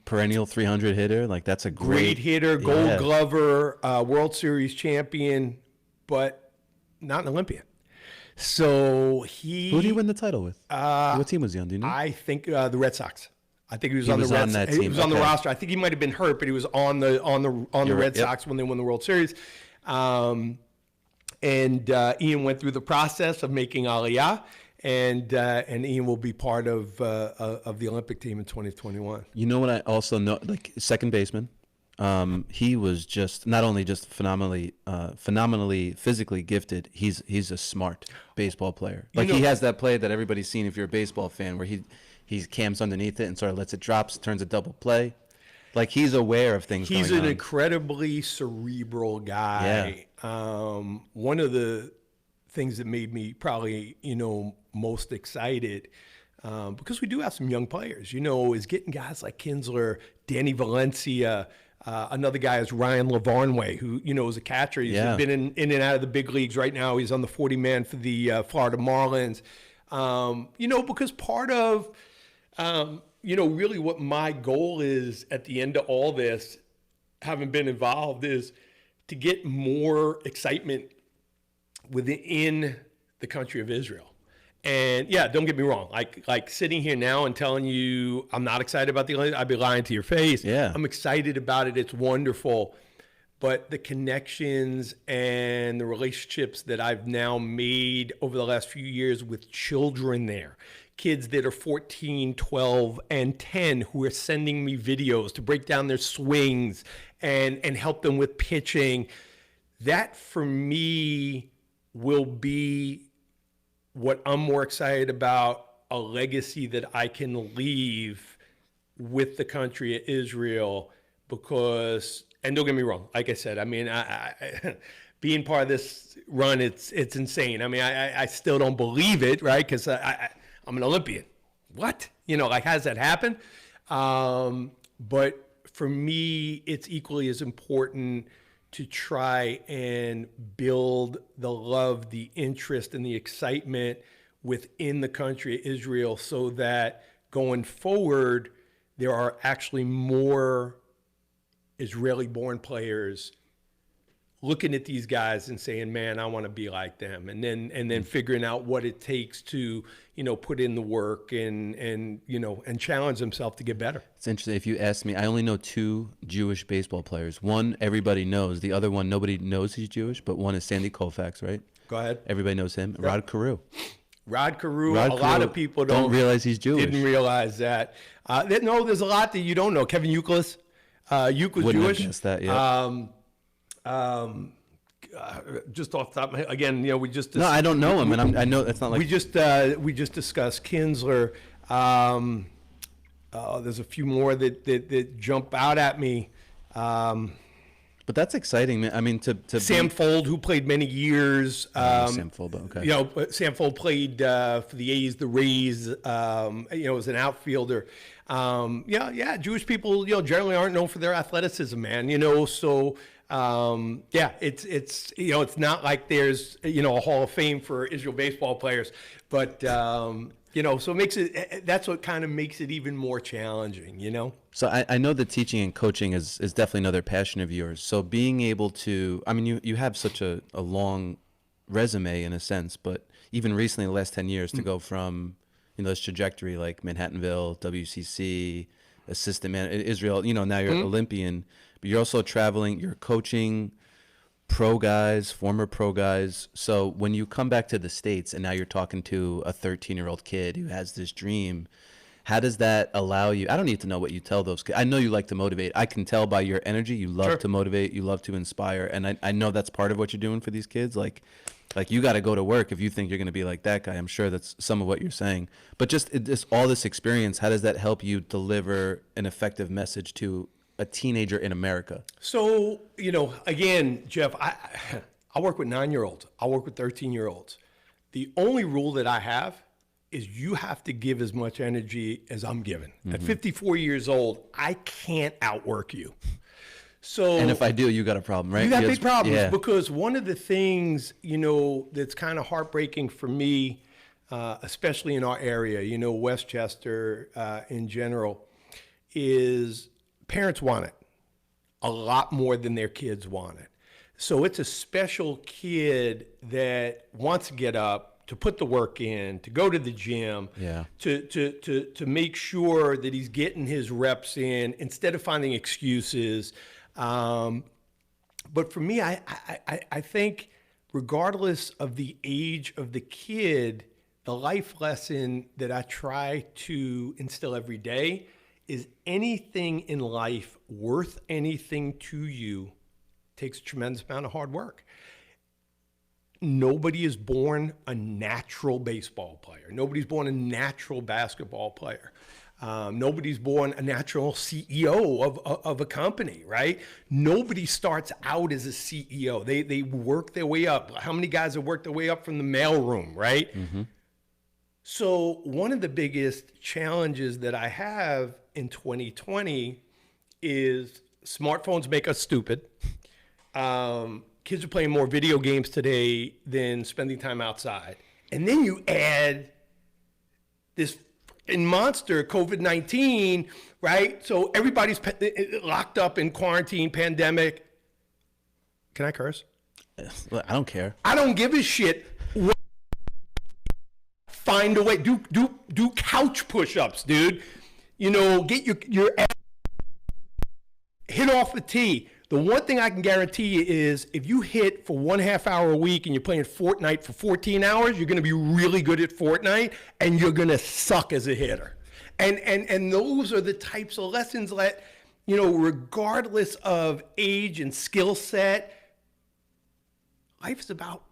Perennial 300 hitter. Like, that's a great hitter, Gold Yeah. Glover, World Series champion, but not an Olympian. So Who did he win the title with? What team was he on? Do you know? I think the Red Sox. I think he was He on was the Red on that He team, was on the okay. roster. I think he might have been hurt, but he was on the You're Red right, yep. Sox when they won the World Series. And Ian went through the process of making Aliyah, and Ian will be part of the Olympic team in 2021. You know what I also know? Like, second baseman. He was just not only just phenomenally physically gifted. He's a smart baseball player. Like he has that play that everybody's seen if you're a baseball fan, where he cams underneath it and sort of lets it drop, turns a double play. Like he's aware of things. He's going an on. incredibly cerebral guy. One of the things that made me probably, most excited, because we do have some young players, is getting guys like Kinsler, Danny Valencia. Another guy is Ryan Lavarnway, who, is a catcher. He's been in and out of the big leagues right now. He's on the 40-man for the Florida Marlins. Because part of, really what my goal is at the end of all this, having been involved, is to get more excitement within the country of Israel. And yeah, don't get me wrong. Like sitting here now and telling you I'm not excited about the Olympics, I'd be lying to your face. Yeah. I'm excited about it. It's wonderful. But the connections and the relationships that I've now made over the last few years with children there, kids that are 14, 12, and 10 who are sending me videos to break down their swings and help them with pitching, that for me will be what I'm more excited about, a legacy that I can leave with the country of Israel. Because, and don't get me wrong, like I said, I mean, I being part of this run, it's insane. I mean, I still don't believe it, right? Because I'm an Olympian. What? How does that happen? But for me, it's equally as important to try and build the love, the interest, and the excitement within the country of Israel, so that going forward, there are actually more Israeli-born players looking at these guys and saying, man, I want to be like them. And then figuring out what it takes to, put in the work and challenge themselves to get better. It's interesting. If you ask me, I only know 2 Jewish baseball players. One, everybody knows. The other one, nobody knows he's Jewish, but one is Sandy Koufax, right? Go ahead. Everybody knows him. Yep. Rod Carew. Rod Carew, a lot of people don't realize he's Jewish. Didn't realize that. No, there's a lot that you don't know. Kevin Youkilis. Youkilis Wouldn't Jewish. have guessed that, yeah. Just off the top of my head, again, we just no, I don't know him, and I know it's not like we just discussed Kinsler. There's a few more that jump out at me. But that's exciting, man. I mean, to Sam Fold, who played many years. Sam Fold, okay. Sam Fold played for the A's, the Rays. As an outfielder. Jewish people, generally aren't known for their athleticism, man. So. It's not like there's, a Hall of Fame for Israel baseball players, but, so it makes it, that's what kind of makes it even more challenging, So I know that teaching and coaching is definitely another passion of yours. So being able to, I mean, you have such a long resume in a sense, but even recently, the last 10 years, to go from, this trajectory like Manhattanville, WCC, assistant man, Israel, now you're Olympian. But you're also traveling, you're coaching pro guys, former pro guys. So when you come back to the States and now you're talking to a 13-year-old kid who has this dream, how does that allow you? I don't need to know what you tell those kids. I know you like to motivate. I can tell by your energy. You love to motivate. You love to inspire. And I know that's part of what you're doing for these kids. Like you got to go to work if you think you're going to be like that guy. I'm sure that's some of what you're saying. But just all this experience, how does that help you deliver an effective message to a teenager in America? So, again, Jeff, I work with 9-year-olds. I work with 13-year-olds. The only rule that I have is you have to give as much energy as I'm giving. At 54 years old, I can't outwork you. So, and if I do, you got a problem, right? You got big problems, because one of the things, that's kind of heartbreaking for me, especially in our area, Westchester in general, is parents want it a lot more than their kids want it. So it's a special kid that wants to get up, to put the work in, to go to the gym, to make sure that he's getting his reps in instead of finding excuses. But for me, I think regardless of the age of the kid, the life lesson that I try to instill every day is anything in life worth anything to you takes a tremendous amount of hard work. Nobody is born a natural baseball player. Nobody's born a natural basketball player. Nobody's born a natural CEO of a company, right? Nobody starts out as a CEO. They work their way up. How many guys have worked their way up from the mailroom, right? Mm-hmm. So one of the biggest challenges that I have in 2020 is smartphones make us stupid. Kids are playing more video games today than spending time outside. And then you add this monster COVID-19, right? So everybody's locked up in quarantine, pandemic. Can I curse? I don't care. I don't give a shit. Find a way. Do couch push-ups, dude. You know, get your ass, hit off a tee. The one thing I can guarantee you is if you hit for 1.5 hour a week and you're playing Fortnite for 14 hours, you're going to be really good at Fortnite and you're going to suck as a hitter. And those are the types of lessons that, you know, regardless of age and skill set, life's about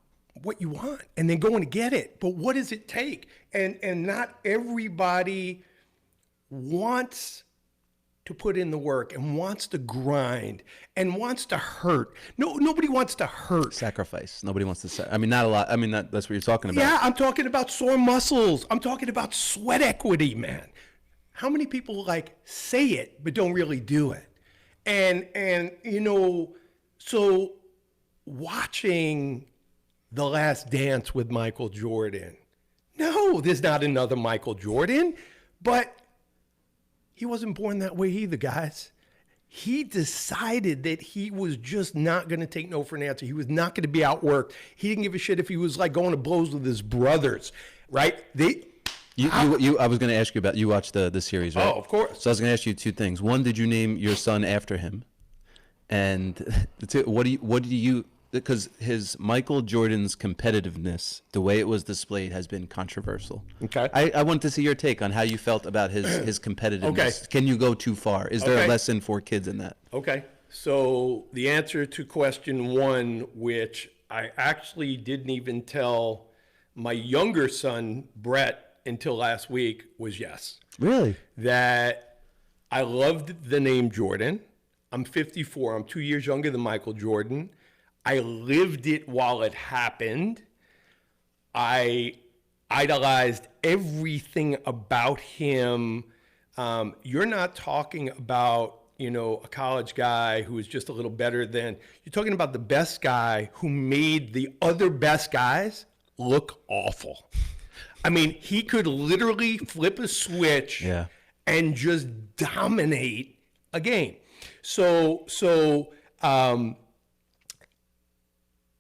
what you want and then going to get it. But what does it take? And not everybody wants to put in the work and wants to grind and wants to hurt. Nobody wants to hurt. Sacrifice. Nobody wants to. I mean, not a lot. I mean, that's what you're talking about. Yeah, I'm talking about sore muscles. I'm talking about sweat equity, man. How many people like say it but don't really do it? And you know, so watching The Last Dance with Michael Jordan. No, there's not another Michael Jordan, but he wasn't born that way either, guys. He decided that he was just not going to take no for an answer. He was not going to be outworked. He didn't give a shit if he was like going to blows with his brothers, right? I was going to ask you about, you watched the series, right? Oh, of course. So I was going to ask you two things. One, did you name your son after him? And two, what do you, because his Michael Jordan's competitiveness, the way it was displayed, has been controversial. Okay. I want to see your take on how you felt about his competitiveness. Okay. Can you go too far? Is there a lesson for kids in that? Okay. So the answer to question one, which I actually didn't even tell my younger son, Brett, until last week, was yes. Really? That I loved the name Jordan. I'm 54. I'm 2 years younger than Michael Jordan. I lived it while it happened. I idolized everything about him. You're not talking about, you know, a college guy who is just a little better than, you're talking about the best guy who made the other best guys look awful. I mean, he could literally flip a switch and just dominate a game. So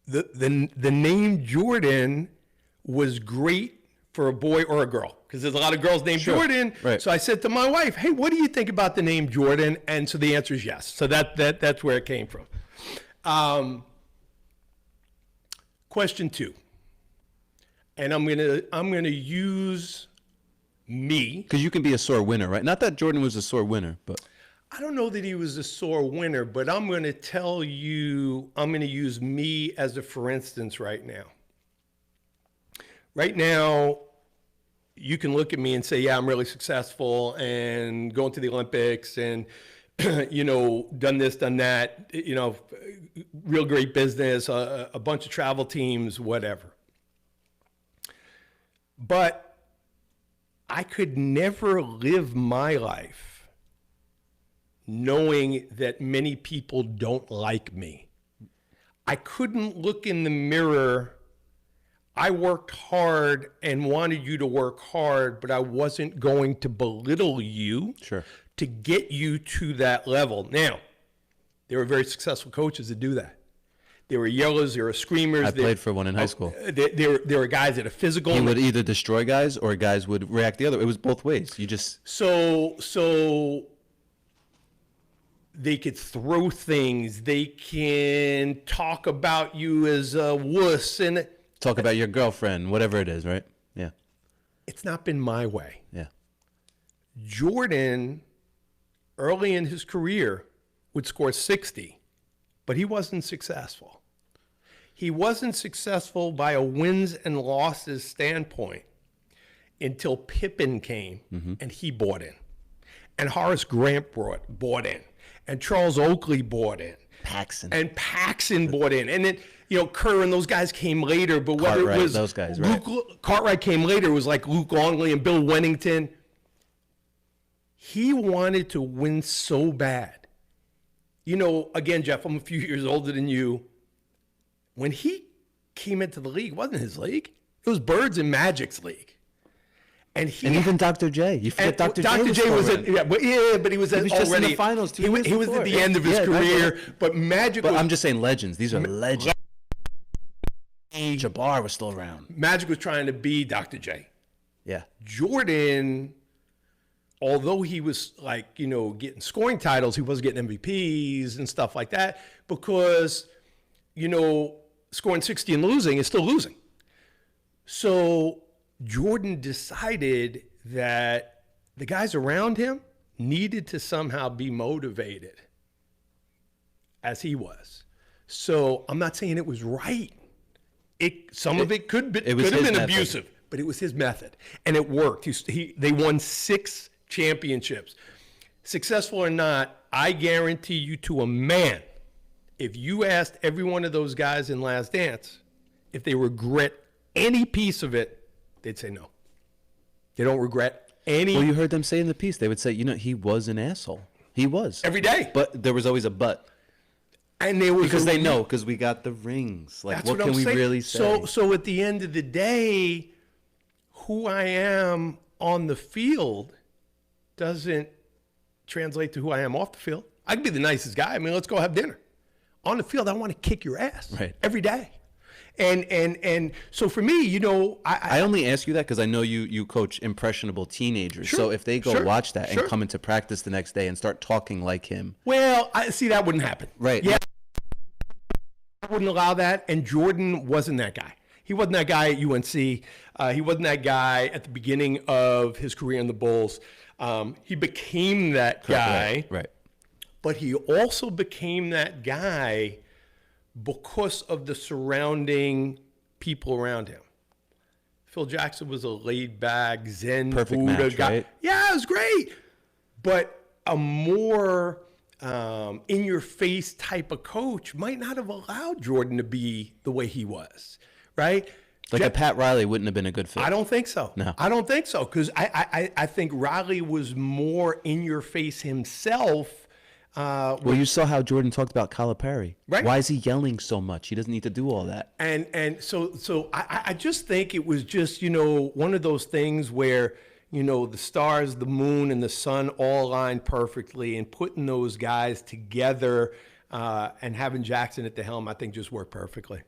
the name Jordan was great for a boy or a girl, because there's a lot of girls named Jordan. Right. So I said to my wife, "Hey, what do you think about the name Jordan?" And so the answer is yes. So that's where it came from. Question two, and I'm gonna use me, because you can be a sore winner, right? Not that Jordan was a sore winner, but I don't know that he was a sore winner, but I'm going to tell you, I'm going to use me as a for instance right now. Right now, you can look at me and say, yeah, I'm really successful and going to the Olympics and, you know, done this, done that, you know, real great business, a bunch of travel teams, whatever. But I could never live my life knowing that many people don't like me. I couldn't look in the mirror. I worked hard and wanted you to work hard, but I wasn't going to belittle you to get you to that level. Now, there were very successful coaches that do that. There were yellers, there were screamers. I played for one in high school. There were guys that are physical. He would either destroy guys or guys would react the other way. It was both ways. You just... So they could throw things. They can talk about you as a wuss. And talk about your girlfriend, whatever it is, right? Yeah. It's not been my way. Yeah. Jordan early in his career would score 60, but he wasn't successful. He wasn't successful by a wins and losses standpoint until Pippen came and he bought in. And Horace Grant bought in. And Charles Oakley bought in. Paxson bought in. And then, Kerr and those guys came later, but whether Cartwright, it was those guys, right. Cartwright came later, it was like Luke Longley and Bill Wennington. He wanted to win so bad. Again, Jeff, I'm a few years older than you. When he came into the league, it wasn't his league. It was Birds and Magic's league. And even Dr. J. You forget Dr. J. Dr. J was but he was just in the finals he was at the end of his career. But Magic. But I'm just saying legends. These are legends. Jabbar was still around. Magic was trying to be Dr. J. Yeah. Jordan, although he was getting scoring titles, he was getting MVPs and stuff like that because, scoring 60 and losing is still losing. So Jordan decided that the guys around him needed to somehow be motivated as he was. So I'm not saying it was right. Some of it could have been abusive, but it was his method, and it worked. They won 6 championships. Successful or not, I guarantee you to a man, if you asked every one of those guys in Last Dance if they regret any piece of it, they'd say no. They don't regret any. Well, you heard them say in the piece, they would say, he was an asshole. He was. Every day. But there was always a but. And there was because they know, because we got the rings. Like, what can we really say? So at the end of the day, who I am on the field doesn't translate to who I am off the field. I can be the nicest guy. I mean, let's go have dinner. On the field, I want to kick your ass every day. And so for me, I only ask you that because I know you coach impressionable teenagers. Sure, so if they go watch that and come into practice the next day and start talking like him. Well, I see that wouldn't happen. Right. Yeah. I wouldn't allow that. And Jordan wasn't that guy. He wasn't that guy at UNC. He wasn't that guy at the beginning of his career in the Bulls. He became that guy. Right. But he also became that guy because of the surrounding people around him. Phil Jackson was a laid-back, Zen perfect Buddha match, guy. Right? Yeah, it was great. But a more in-your-face type of coach might not have allowed Jordan to be the way he was, right? Like a Pat Riley wouldn't have been a good fit. I don't think so. No. I don't think so because I think Riley was more in-your-face himself. Well, you saw how Jordan talked about Calipari. Right. Why is he yelling so much? He doesn't need to do all that. And so I just think it was just, one of those things where, the stars, the moon, and the sun all aligned perfectly, and putting those guys together and having Jackson at the helm, I think just worked perfectly.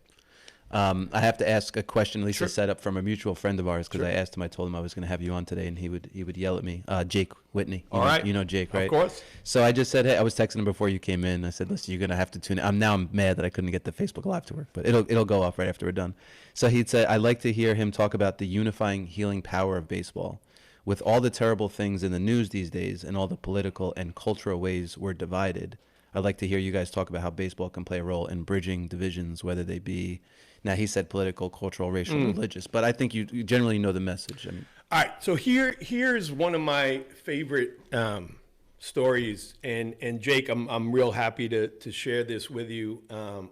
I have to ask a question, at least Sure. a setup from a mutual friend of ours, because I asked him, I told him I was going to have you on today, and he would yell at me. Jake Whitney. You know Jake, right? Of course. So I just said, hey, I was texting him before you came in. I said, listen, you're going to have to tune in. I'm mad that I couldn't get the Facebook Live to work, but it'll go off right after we're done. So he'd say, I'd like to hear him talk about the unifying, healing power of baseball. With all the terrible things in the news these days and all the political and cultural ways we're divided, I'd like to hear you guys talk about how baseball can play a role in bridging divisions, whether they be, now he said political, cultural, racial, religious, but I think you generally know the message. I mean, all right, so here's one of my favorite stories, and Jake, I'm real happy to share this with you.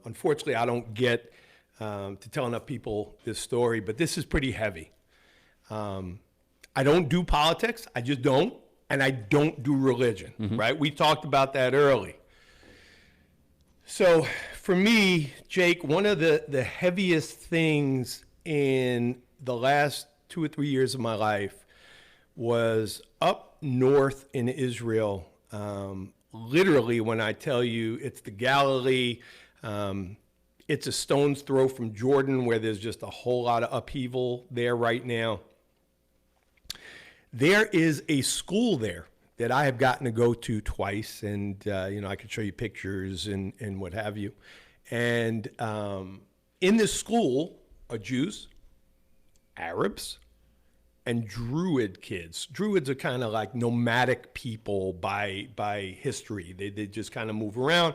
Unfortunately, I don't get to tell enough people this story, but this is pretty heavy. I don't do politics, I just don't, and I don't do religion, right? We talked about that early. So for me, Jake, one of the heaviest things in the last 2 or 3 years of my life was up north in Israel. Literally, when I tell you it's the Galilee, it's a stone's throw from Jordan, where there's just a whole lot of upheaval there right now. There is a school there that I have gotten to go to twice, and I can show you pictures and what have you. And in this school are Jews, Arabs, and Druid kids. Druids are kind of like nomadic people by history. They just kind of move around.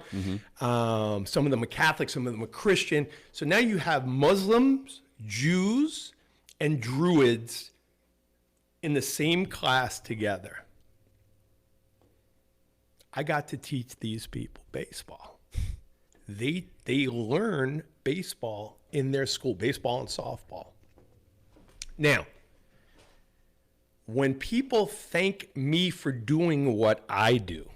Some of them are Catholic, some of them are Christian. So now you have Muslims, Jews, and Druids in the same class together. I got to teach these people baseball. They learn baseball in their school, baseball and softball. Now, when people thank me for doing what I do,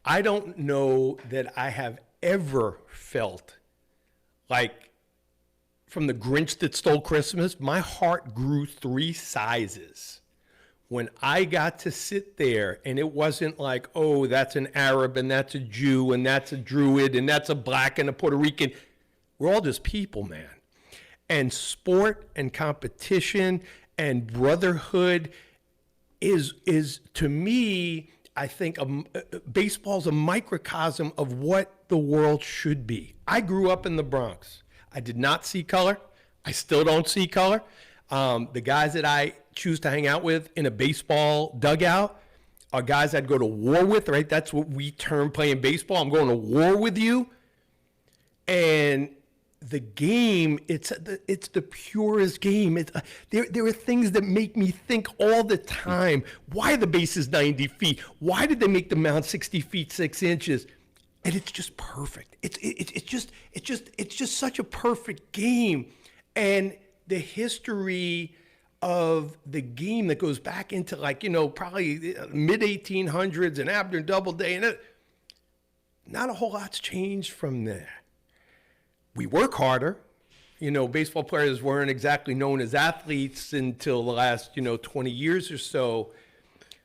I don't know that I have ever felt like, from the Grinch that stole Christmas, my heart grew 3 sizes when I got to sit there, and it wasn't like, oh, that's an Arab and that's a Jew and that's a Druid and that's a black and a Puerto Rican. We're all just people, man. And sport and competition and brotherhood is to me, I think baseball's a microcosm of what the world should be. I grew up in the Bronx. I did not see color. I still don't see color. The guys that I choose to hang out with in a baseball dugout are guys I'd go to war with, right? That's what we term playing baseball. I'm going to war with you. And the game, it's the purest game. There are things that make me think all the time, why the base is 90 feet? Why did they make the mound 60 feet, 6 inches? And it's just perfect. It's just such a perfect game. And the history of the game that goes back into, like, probably mid 1800s and Abner Doubleday, and not a whole lot's changed from there. We work harder. Baseball players weren't exactly known as athletes until the last, 20 years or so.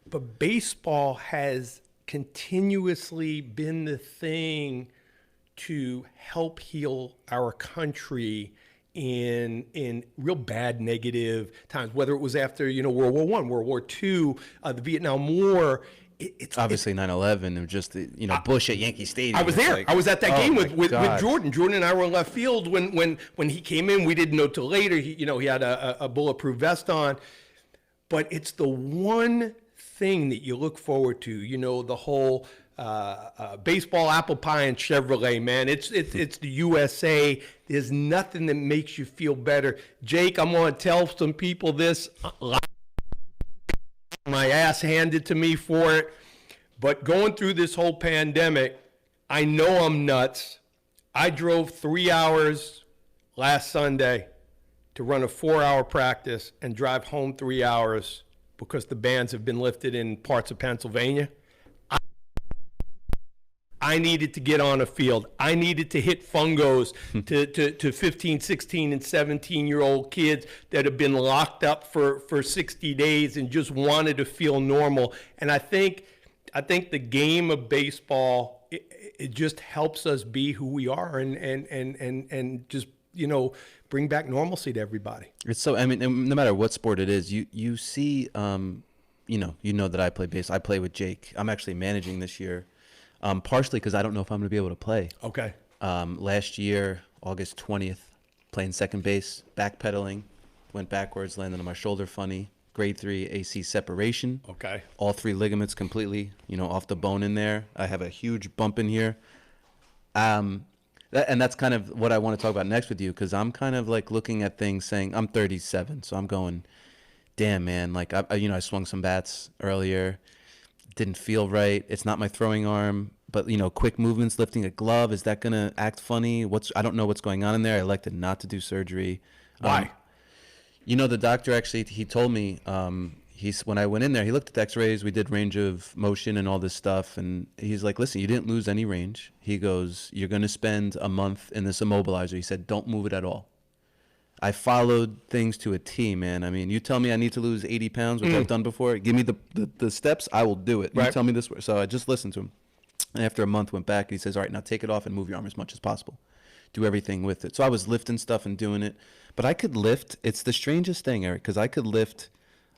But baseball has continuously been the thing to help heal our country in real bad, negative times, whether it was after, World War I, World War II, the Vietnam War. It's obviously 9/11 and just Bush at Yankee Stadium. I was there. I was at that game with Jordan. Jordan and I were in left field when he came in. We didn't know till later. He had a bulletproof vest on, but it's the one thing that you look forward to. The whole baseball, apple pie, and Chevrolet, man. It's the USA. There's nothing that makes you feel better. Jake, I'm gonna tell some people this. My ass handed to me for it. But going through this whole pandemic, I know I'm nuts. I drove 3 hours last Sunday to run a 4-hour practice and drive home 3 hours because the bans have been lifted in parts of Pennsylvania. I needed to get on a field. I needed to hit fungos to 15, 16, and 17-year-old kids that have been locked up for 60 days and just wanted to feel normal. And I think the game of baseball, it just helps us be who we are and just, bring back normalcy to everybody. It's so, no matter what sport it is, you see, that I play baseball. I play with Jake. I'm actually managing this year. Partially because I don't know if I'm going to be able to play. Okay. Last year, August 20th, playing second base, backpedaling, went backwards, landed on my shoulder funny, grade 3 AC separation. Okay. All 3 ligaments completely, off the bone in there. I have a huge bump in here. And that's kind of what I want to talk about next with you, because I'm kind of like looking at things saying, I'm 37, so I'm going, damn, man, like, I swung some bats earlier. Didn't feel right. It's not my throwing arm, but quick movements, lifting a glove, is that gonna act funny? I don't know what's going on in there. I elected not to do surgery. Why? The doctor actually, he told me, when I went in there, he looked at the x-rays, we did range of motion and all this stuff, and he's like, listen, you didn't lose any range. He goes, you're gonna spend a month in this immobilizer. He said, don't move it at all. I followed things to a T, man. You tell me I need to lose 80 pounds, which I've done before. Give me the steps, I will do it. Right. You tell me this. So I just listened to him. And after a month, went back, and he says, all right, now take it off and move your arm as much as possible. Do everything with it. So I was lifting stuff and doing it. But I could lift. It's the strangest thing, Eric, because I could lift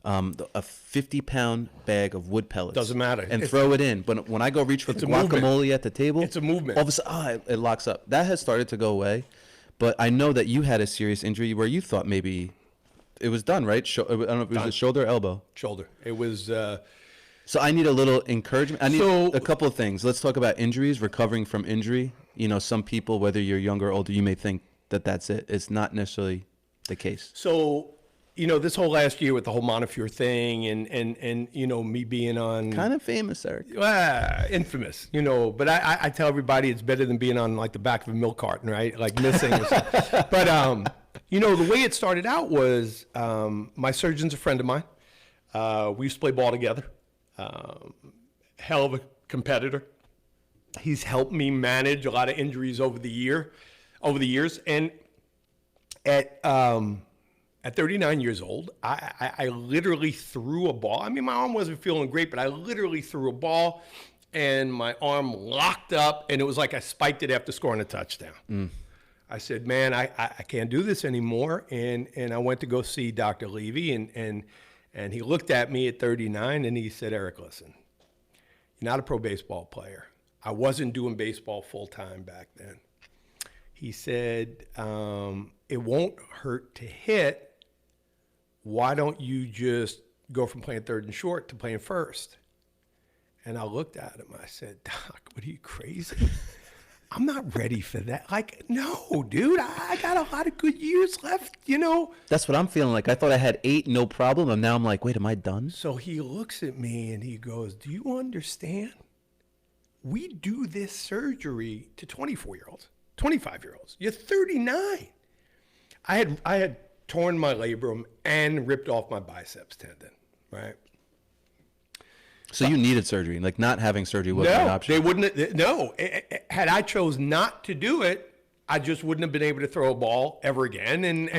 a 50-pound bag of wood pellets. Doesn't matter. And throw it in. But when I go reach for the guacamole at the table, it's a movement. All of a sudden, it locks up. That has started to go away. But I know that you had a serious injury where you thought maybe it was done, right? I don't know if it was the shoulder or elbow. Shoulder. It was. So I need a little encouragement. I need So- a couple of things. Let's talk about injuries, recovering from injury. You know, some people, whether you're younger or older, you may think that that's it. It's not necessarily the case. So, you know, this whole last year with the whole Montefiore thing and you know, me being on Kind of famous, Eric. infamous, you know, but I tell everybody it's better than being on like the back of a milk carton, right? Like missing. But, you know, the way it started out was my surgeon's a friend of mine. We used to play ball together. Hell of a competitor. He's helped me manage a lot of injuries over the years. And at 39 years old, I literally threw a ball. I mean, my arm wasn't feeling great, but I literally threw a ball and my arm locked up, and it was like I spiked it after scoring a touchdown. I said, man, I can't do this anymore. And I went to go see Dr. Levy, and he looked at me at 39 and he said, Eric, listen, you're not a pro baseball player. I wasn't doing baseball full time back then. He said, it won't hurt to hit. Why don't you just go from playing third and short to playing first? And I looked at him. I said, Doc, what are you, crazy? I'm not ready for that. Like, no, dude, I got a lot of good years left, you know? That's what I'm feeling like. I thought I had 8, no problem. And now I'm like, wait, am I done? So he looks at me and he goes, do you understand? We do this surgery to 24-year-olds, 25-year-olds. You're 39. I had torn my labrum and ripped off my biceps tendon, right? So you needed surgery. Like, not having surgery wasn't an option. They wouldn't. No, had I chose not to do it, I just wouldn't have been able to throw a ball ever again, and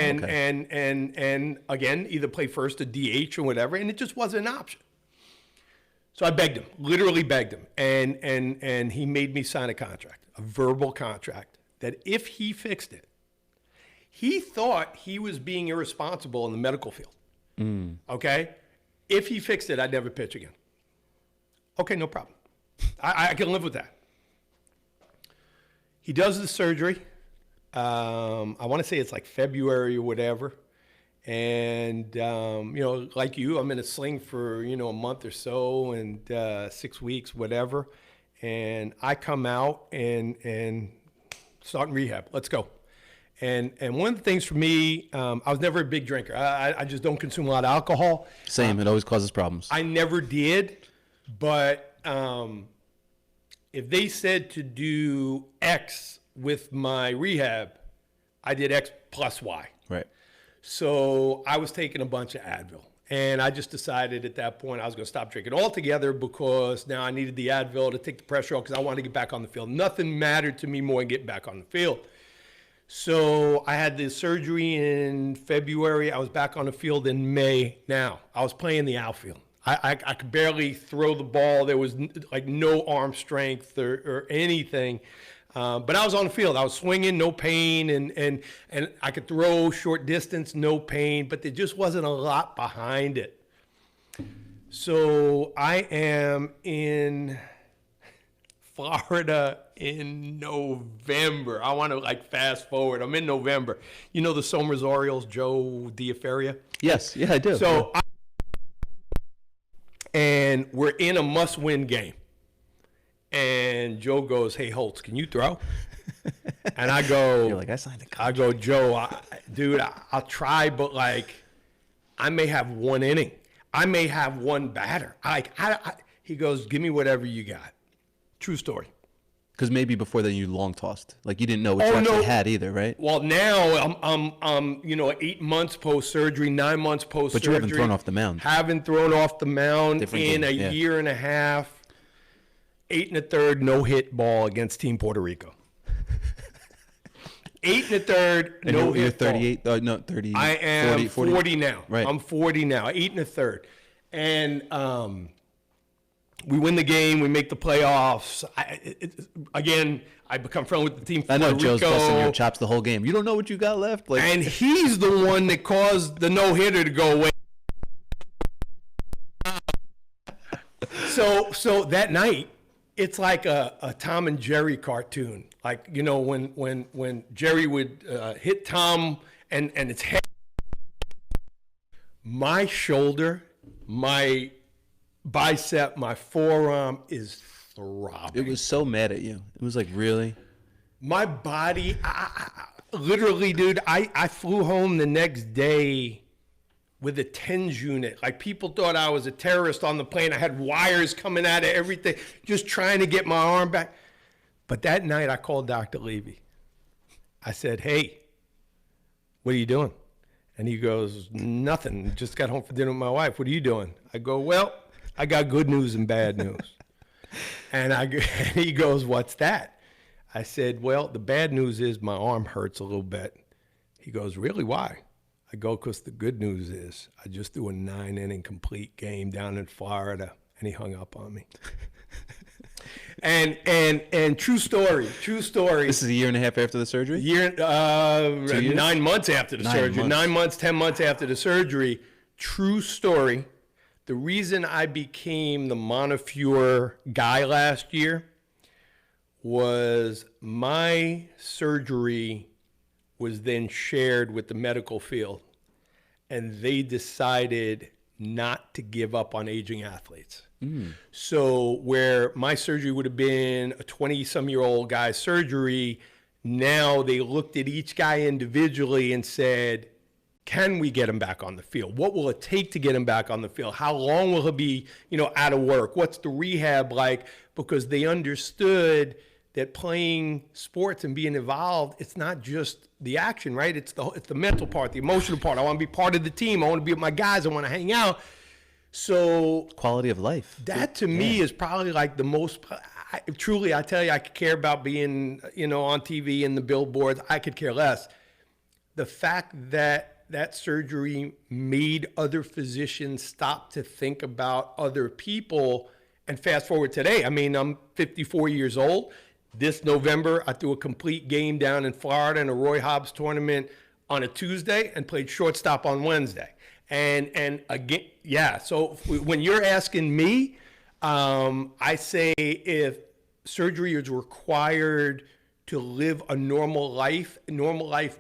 again either play first or DH or whatever, and it just wasn't an option. So I begged him, literally begged him, and he made me sign a contract, a verbal contract, that if he fixed it, he thought he was being irresponsible in the medical field. Okay, if he fixed it, I'd never pitch again. Okay, no problem. I can live with that. He does the surgery. I want to say it's like February or whatever. And, you know, like you, I'm in a sling for, you know, a month or so and 6 weeks, whatever. And I come out and start in rehab. Let's go. And one of the things for me, I was never a big drinker. I just don't consume a lot of alcohol. Same. It always causes problems. I never did. But if they said to do X with my rehab, I did X plus Y. Right. So I was taking a bunch of Advil. And I just decided at that point I was going to stop drinking altogether because now I needed the Advil to take the pressure off because I wanted to get back on the field. Nothing mattered to me more than getting back on the field. So I had the surgery in February. I was back on the field in May. Now, I was playing the outfield. I could barely throw the ball. There was like no arm strength or anything. But I was on the field. I was swinging, no pain, and I could throw short distance, no pain, but there just wasn't a lot behind it. So I am in Florida in November. I want to like fast forward. I'm in November. You know the Somers Orioles, Joe Diaferia? Yes. Yeah, I do. So and we're in a must-win game. And Joe goes, hey, Holtz, can you throw? And I go, You're like, I signed a contract. I go, Joe, dude, I'll try, but like, I may have one inning. I may have one batter. He goes, give me whatever you got. True story. Because maybe before then you long tossed. Like, you didn't know what you actually had either, right? Well, now I'm 8 months post-surgery, 9 months post-surgery. But you haven't thrown off the mound. Haven't thrown off the mound Different in game, a year and a half. 8 1/3 no-hit ball against Team Puerto Rico. 8 1/3 no-hit ball. You're 38? No, 30. I am 40 now. Right. I'm 40 now. 8 1/3. And we win the game. We make the playoffs. I become friendly with the team. I know Puerto Joe's Rico, busting your chops the whole game. You don't know what you got left. Like, and he's the one that caused the no-hitter to go away. So that night, it's like a Tom and Jerry cartoon. Like, you know, when Jerry would hit Tom and it's head. My shoulder, my bicep, my forearm is throbbing. It was so mad at you. It was like, really? My body, literally, dude, I flew home the next day with a TENS unit. Like, people thought I was a terrorist on the plane. I had wires coming out of everything, just trying to get my arm back. But that night, I called Dr. Levy. I said, hey, what are you doing? And he goes, nothing. Just got home for dinner with my wife. What are you doing? I go, well, I got good news and bad news. And he goes, what's that? I said, well, the bad news is my arm hurts a little bit. He goes, really, why? I go, because the good news is I just threw a 9-inning complete game down in Florida, and he hung up on me. And true story. This is a year and a half after the surgery? 9 months after the surgery. 9 months, 10 months after the surgery. True story. The reason I became the Montefiore guy last year was my surgery was then shared with the medical field, and they decided not to give up on aging athletes. So where my surgery would have been a 20-some-year-old guy's surgery, now they looked at each guy individually and said, can we get him back on the field? What will it take to get him back on the field? How long will he be, out of work? What's the rehab like? Because they understood that playing sports and being involved, it's not just the action, right? It's the mental part, the emotional part. I want to be part of the team. I want to be with my guys. I want to hang out. So Quality of life. that to me is probably like the most, truly, I tell you, I could care about being, on TV and the billboards. I could care less. The fact that that surgery made other physicians stop to think about other people, and fast forward today, I mean, I'm 54 years old. This November, I threw a complete game down in Florida in a Roy Hobbs tournament on a Tuesday and played shortstop on Wednesday. And again, yeah, so when you're asking me, I say if surgery is required to live a normal life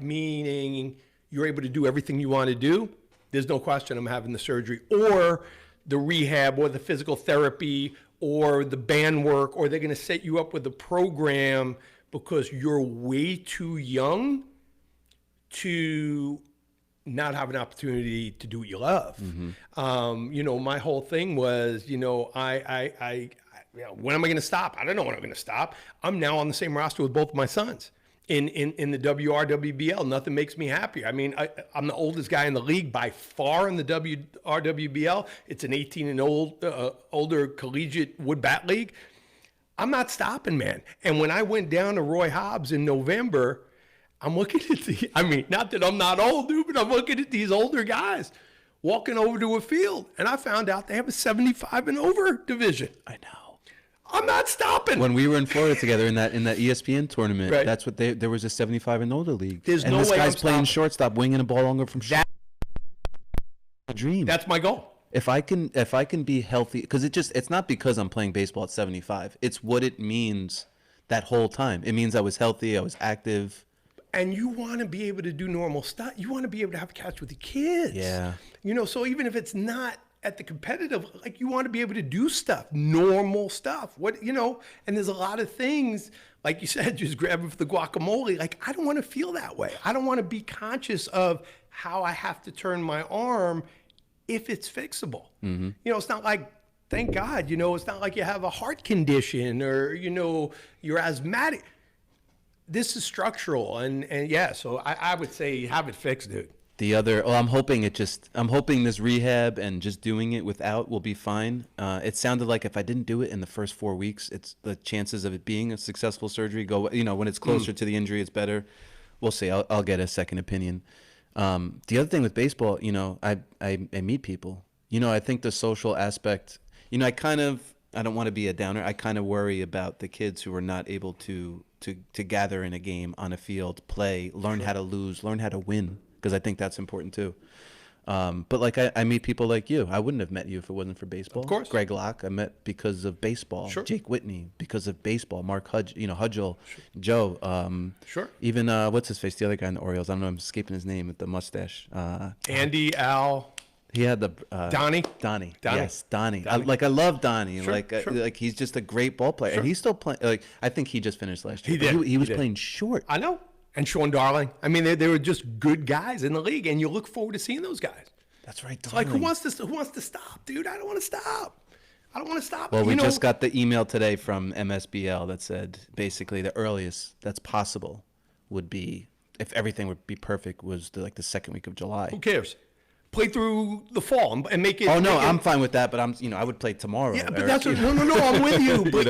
meaning you're able to do everything you want to do, there's no question I'm having the surgery, or the rehab, or the physical therapy, or the band work, or they're going to set you up with a program because you're way too young to not have an opportunity to do what you love. My whole thing was, when am I going to stop? I don't know when I'm going to stop. I'm now on the same roster with both my sons in the WRWBL. Nothing makes me happier. I mean, I'm the oldest guy in the league by far in the WRWBL. It's an 18 and older collegiate wood bat league. I'm not stopping, man. And when I went down to Roy Hobbs in November, I'm looking at not that I'm not old, dude, but I'm looking at these older guys walking over to a field, and I found out they have a 75 and over division. I know. I'm not stopping. When we were in Florida together in that ESPN tournament, Right. that's what there was a 75 and older league. There's and no this way guy's I'm playing stopping. shortstop, winging a ball longer from short. A dream. That's my goal. If I can be healthy, because it's not because I'm playing baseball at 75. It's what it means that whole time. It means I was healthy, I was active. And you want to be able to do normal stuff. You want to be able to have a catch with your kids. Yeah. So even if it's not at the competitive, like, you want to be able to do stuff, normal stuff. And there's a lot of things, like you said, just grabbing for the guacamole. Like, I don't want to feel that way. I don't want to be conscious of how I have to turn my arm if it's fixable. It's not like, thank God, it's not like you have a heart condition or, you're asthmatic. This is structural, and yeah, so I would say have it fixed, dude. I'm hoping this rehab and just doing it without will be fine. It sounded like if I didn't do it in the first 4 weeks, it's the chances of it being a successful surgery go, when it's closer to the injury, it's better. We'll see. I'll get a second opinion. The other thing with baseball, I meet people. I think the social aspect, I don't want to be a downer. I kind of worry about the kids who are not able to gather in a game, on a field, play, learn how to lose, learn how to win, because I think that's important too. But like I meet people like you. I wouldn't have met you if it wasn't for baseball. Of course. Greg Locke, I met because of baseball. Sure. Jake Whitney, because of baseball. Mark Hudgel, Joe. Sure. Even what's his face? The other guy in the Orioles. I don't know. I'm escaping his name with the mustache. Andy, Al. He had the Donnie. Donnie. Donnie. Yes, Donnie. Donnie. I love Donnie. Sure, like sure. like he's just a great ball player, and he's still playing. Like I think he just finished last year. He did. He was did. playing short. I know. And Sean Darling. I mean, they were just good guys in the league, and you look forward to seeing those guys. That's right. Like, who wants to stop, dude? I don't want to stop. I don't want to stop. Well, we just got the email today from MSBL that said basically the earliest that's possible would be, if everything would be perfect, was like the second week of July. Who cares? Play through the fall and make it. Oh no, make it, I'm fine with that, but I would play tomorrow. Yeah, but Eric, that's what, no. I'm with you, but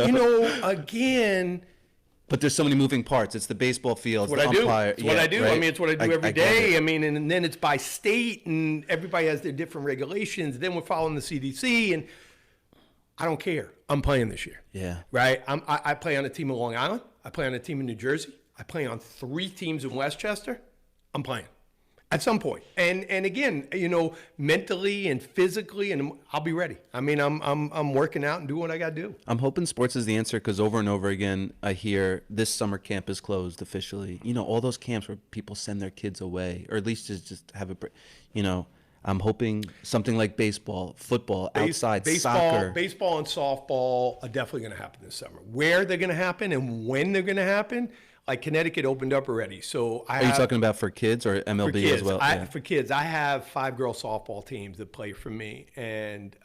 again. But there's so many moving parts. It's the baseball fields, What the I do. umpire. It's what I do. Right? I mean, it's what I do every get day. it. I mean, and then it's by state, and everybody has their different regulations. Then we're following the CDC, and I don't care. I'm playing this year. Yeah. Right? I play on a team in Long Island. I play on a team in New Jersey. I play on 3 teams in Westchester. I'm playing at some point. And again, mentally and physically, and I'll be ready. I mean, I'm working out and doing what I got to do. I'm hoping sports is the answer, because over and over again I hear this summer camp is closed officially. All those camps where people send their kids away, or at least just have a, I'm hoping something like baseball, football, outside, soccer. Baseball and softball are definitely going to happen this summer. Where they're going to happen and when they're going to happen, like Connecticut opened up already. So Are you talking about for kids or MLB as well? For kids, I have 5 girl softball teams that play for me, and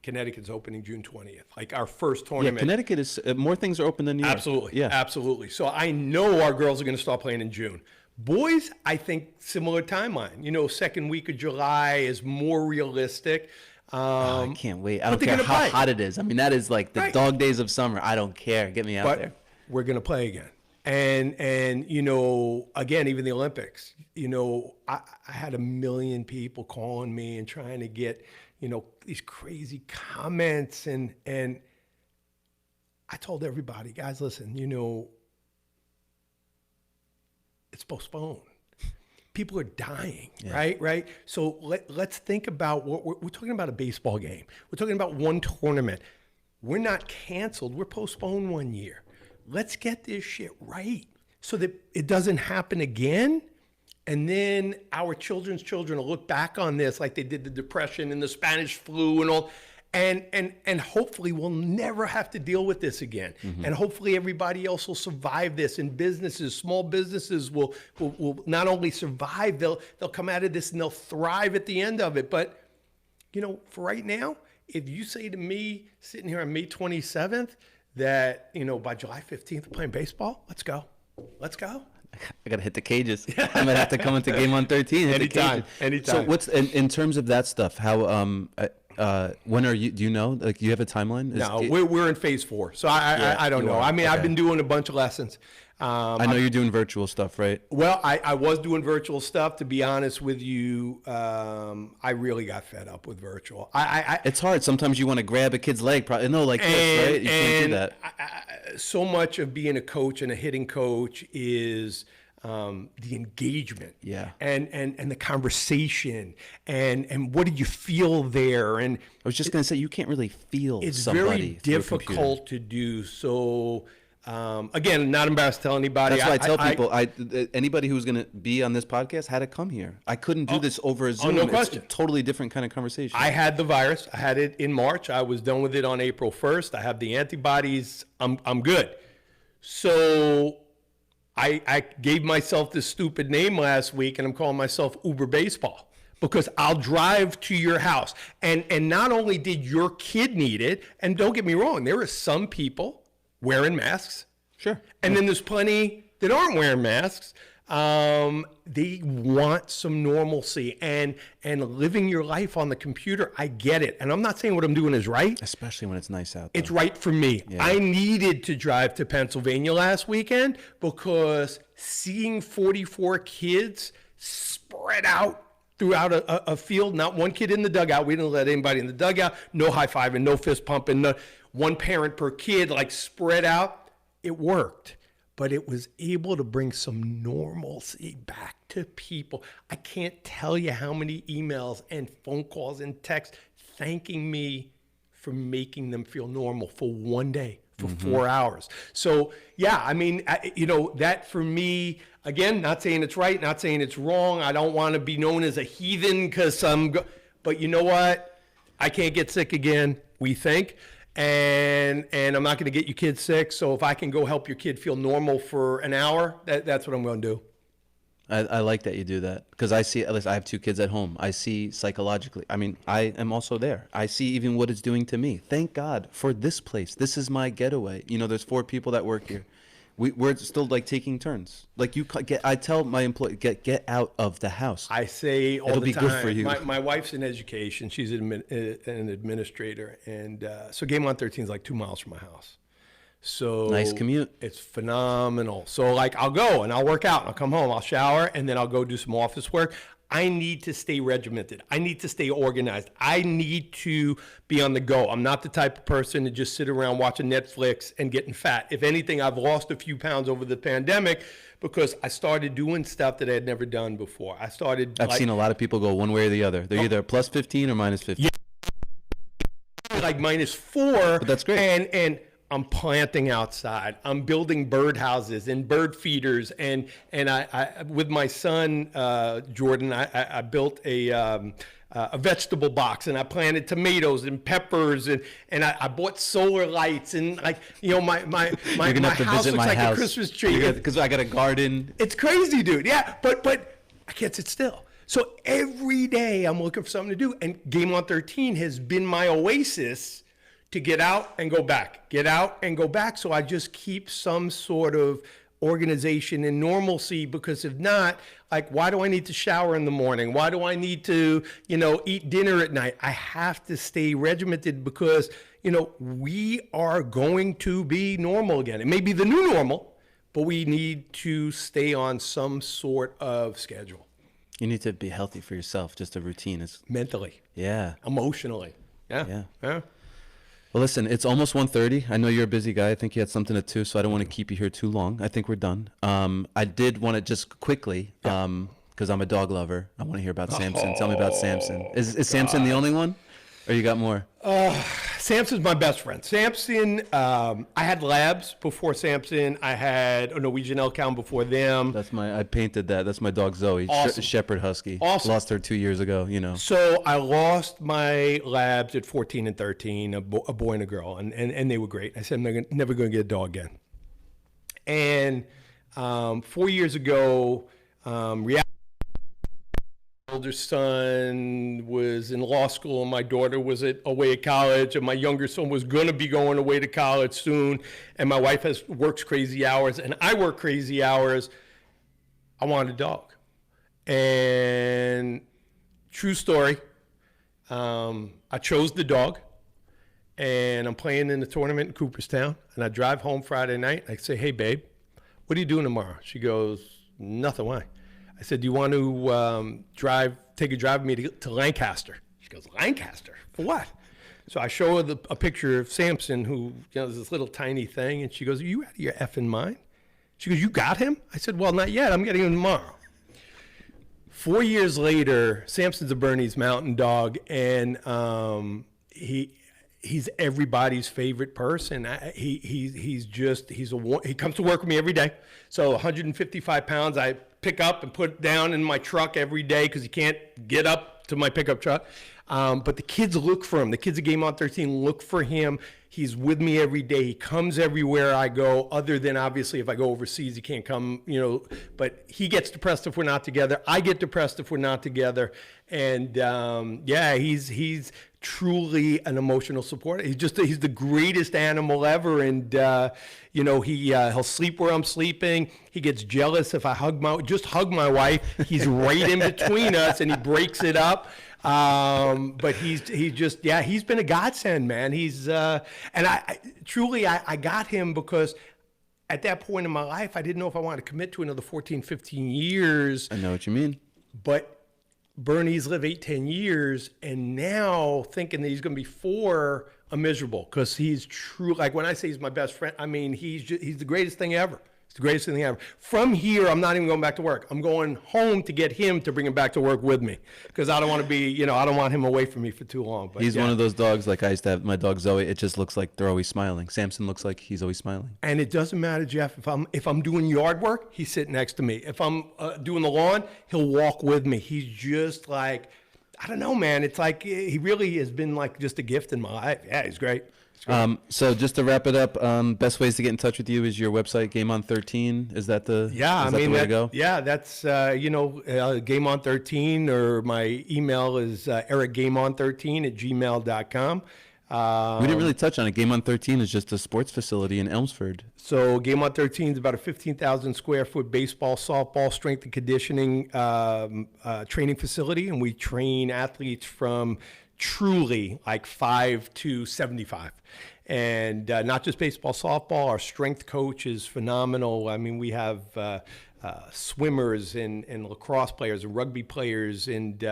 Connecticut's opening June 20th, like our first tournament. Yeah, Connecticut is more things are open than New York. Absolutely, yeah, absolutely. So I know our girls are going to start playing in June. Boys, I think similar timeline. Second week of July is more realistic. I can't wait. I don't care how hot it is. I mean, that is like the dog days of summer. I don't care. Get me out there. We're going to play again. And again, even the Olympics, I had 1 million people calling me and trying to get, these crazy comments. And I told everybody, guys, listen, it's postponed. People are dying, right? So let's think about what we're talking about. A baseball game. We're talking about one tournament. We're not canceled. We're postponed 1 year. Let's get this shit right so that it doesn't happen again. And then our children's children will look back on this like they did the Depression and the Spanish flu and all. And hopefully we'll never have to deal with this again. Mm-hmm. And hopefully everybody else will survive this, and businesses, small businesses will not only survive, they'll come out of this and they'll thrive at the end of it. But, for right now, if you say to me sitting here on May 27th that, by July 15th we're playing baseball, let's go. I got to hit the cages. I might have to come into game on 13. Anytime. So what's, in terms of that stuff, how, when are you, do you know, like, do you have a timeline? No, we're in phase 4. So I don't know. I mean, okay. I've been doing a bunch of lessons. I know you're doing virtual stuff, right? Well, I was doing virtual stuff. To be honest with you, I really got fed up with virtual. It's hard. Sometimes you want to grab a kid's leg, this, right? You can't do that. So much of being a coach and a hitting coach is the engagement, and the conversation, and what did you feel there? And I was just going to say, you can't really feel it's somebody very difficult to do. So. Again, not embarrassed to tell anybody. That's why I tell people, anybody who's going to be on this podcast had to come here. I couldn't do this over a Zoom. Oh, no question. It's a totally different kind of conversation. I had the virus. I had it in March. I was done with it on April 1st. I have the antibodies. I'm good. So I gave myself this stupid name last week, and I'm calling myself Uber Baseball, because I'll drive to your house. And not only did your kid need it, and don't get me wrong, there are some people wearing masks. Sure. And then there's plenty that aren't wearing masks. They want some normalcy and living your life on the computer. I get it. And I'm not saying what I'm doing is right. Especially when it's nice out there. It's right for me. Yeah. I needed to drive to Pennsylvania last weekend because seeing 44 kids spread out throughout a field, not one kid in the dugout. We didn't let anybody in the dugout. No high-fiving, no fist pumping, no, one parent per kid, like spread out. It worked, but it was able to bring some normalcy back to people. I can't tell you how many emails and phone calls and texts thanking me for making them feel normal for one day, for 4 hours. So, yeah, I mean, that for me, again, not saying it's right, not saying it's wrong. I don't want to be known as a heathen because but you know what? I can't get sick again, we think. And I'm not going to get you kids sick. So if I can go help your kid feel normal for an hour, that's what I'm going to do. I like that you do that, because I see, at least I have 2 kids at home. I see psychologically. I mean, I am also there. I see even what it's doing to me. Thank God for this place. This is my getaway. You know, there's 4 people that work here. We're still like taking turns. Like I tell my employee, get out of the house. I say all It'll the be time. good for you. My wife's in education. She's an administrator, and so Game on 13 is like 2 miles from my house. So Nice commute. It's phenomenal. So like I'll go and I'll work out. I'll come home. I'll shower, and then I'll go do some office work. I need to stay regimented. I need to stay organized. I need to be on the go. I'm not the type of person to just sit around watching Netflix and getting fat. If anything, I've lost a few pounds over the pandemic because I started doing stuff that I had never done before. I've seen a lot of people go one way or the other. They're either plus 15 or minus 15. Yeah, like -4. But that's great. And I'm planting outside. I'm building birdhouses and bird feeders, and I with my son Jordan, I built a vegetable box, and I planted tomatoes and peppers, and I bought solar lights, and like my You're gonna have to house visit looks my like house. a Christmas tree Because I got a garden. It's crazy, dude. Yeah, but I can't sit still. So every day I'm looking for something to do, and Game on 13 has been my oasis to get out and go back, get out and go back. So I just keep some sort of organization and normalcy, because if not, like, why do I need to shower in the morning? Why do I need to, eat dinner at night? I have to stay regimented because, we are going to be normal again. It may be the new normal, but we need to stay on some sort of schedule. You need to be healthy for yourself. Just a routine is Mentally, yeah. emotionally. Yeah. Yeah. Well, listen, it's almost 1:30. I know you're a busy guy. I think you had something at 2, so I don't want to keep you here too long. I think we're done. I did want to just quickly, because I'm a dog lover, I want to hear about Samson. Tell me about Samson. Is Samson the only one? Or you got more? Samson's my best friend. Samson, I had labs before Samson. I had a Norwegian elk hound before them. I painted that. That's my dog Zoe, Awesome. Shepherd Husky. Awesome. Lost her 2 years ago, So I lost my labs at 14 and 13, a boy and a girl, and they were great. I said, I'm never going to get a dog again. And 4 years ago, older son was in law school, and my daughter was away at college, and my younger son was going to be going away to college soon, and my wife works crazy hours, and I work crazy hours. I wanted a dog. And true story, I chose the dog, and I'm playing in the tournament in Cooperstown, and I drive home Friday night. I say, hey, babe, what are you doing tomorrow? She goes, nothing. Why? I said, do you want to take a drive with me to Lancaster? She goes, Lancaster? For what? So I show her a picture of Samson, who is this little tiny thing, and she goes, are you out of your effing mind? She goes, you got him? I said, well, not yet. I'm getting him tomorrow. 4 years later, Samson's a Bernese Mountain Dog, and he's everybody's favorite person. He comes to work with me every day. So 155 pounds, I pick up and put down in my truck every day because he can't get up to my pickup truck. But the kids look for him. The kids at Game on 13 look for him. He's with me every day. He comes everywhere I go, other than obviously if I go overseas, he can't come, but he gets depressed if we're not together. I get depressed if we're not together. And he's truly an emotional support. He's the greatest animal ever. And, he'll sleep where I'm sleeping. He gets jealous if I hug my wife. He's right in between us, and he breaks it up. But he's been a godsend, man. I got him because at that point in my life, I didn't know if I wanted to commit to another 14, 15 years. I know what you mean. But Bernie's lived 8-10 years, and now thinking that he's going to be 4, I'm miserable, because he's true. Like when I say he's my best friend, I mean, he's the greatest thing ever. It's the greatest thing ever. From here, I'm not even going back to work. I'm going home to get him to bring him back to work with me, because I don't want to be, I don't want him away from me for too long. But he's one of those dogs, like I used to have my dog Zoe. It just looks like they're always smiling. Samson looks like he's always smiling. And it doesn't matter, Jeff, if I'm doing yard work, he's sitting next to me. If I'm doing the lawn, he'll walk with me. He's just like, I don't know, man. It's like he really has been like just a gift in my life. Yeah, he's great. So just to wrap it up, best ways to get in touch with you is your website, Game On 13. Is that the the way to go? Yeah, that's Game On 13, or my email is ericgameon13@gmail.com. We didn't really touch on it. Game On 13 is just a sports facility in Elmsford. So Game On 13 is about a 15,000 square foot baseball, softball, strength and conditioning training facility, and we train athletes from truly like 5 to 75. And not just baseball, softball. Our strength coach is phenomenal. I mean, we have swimmers and lacrosse players and rugby players, and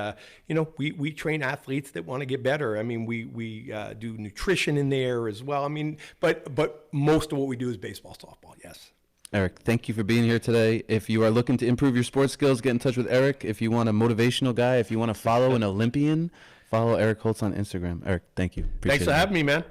we train athletes that want to get better. I mean, we do nutrition in there as well. I mean, but most of what we do is baseball, softball. Yes. Eric, thank you for being here today. If you are looking to improve your sports skills, get in touch with Eric. If you want a motivational guy, if you want to follow an Olympian, follow Eric Holtz on Instagram. Eric, thank you. Thanks for having me, man.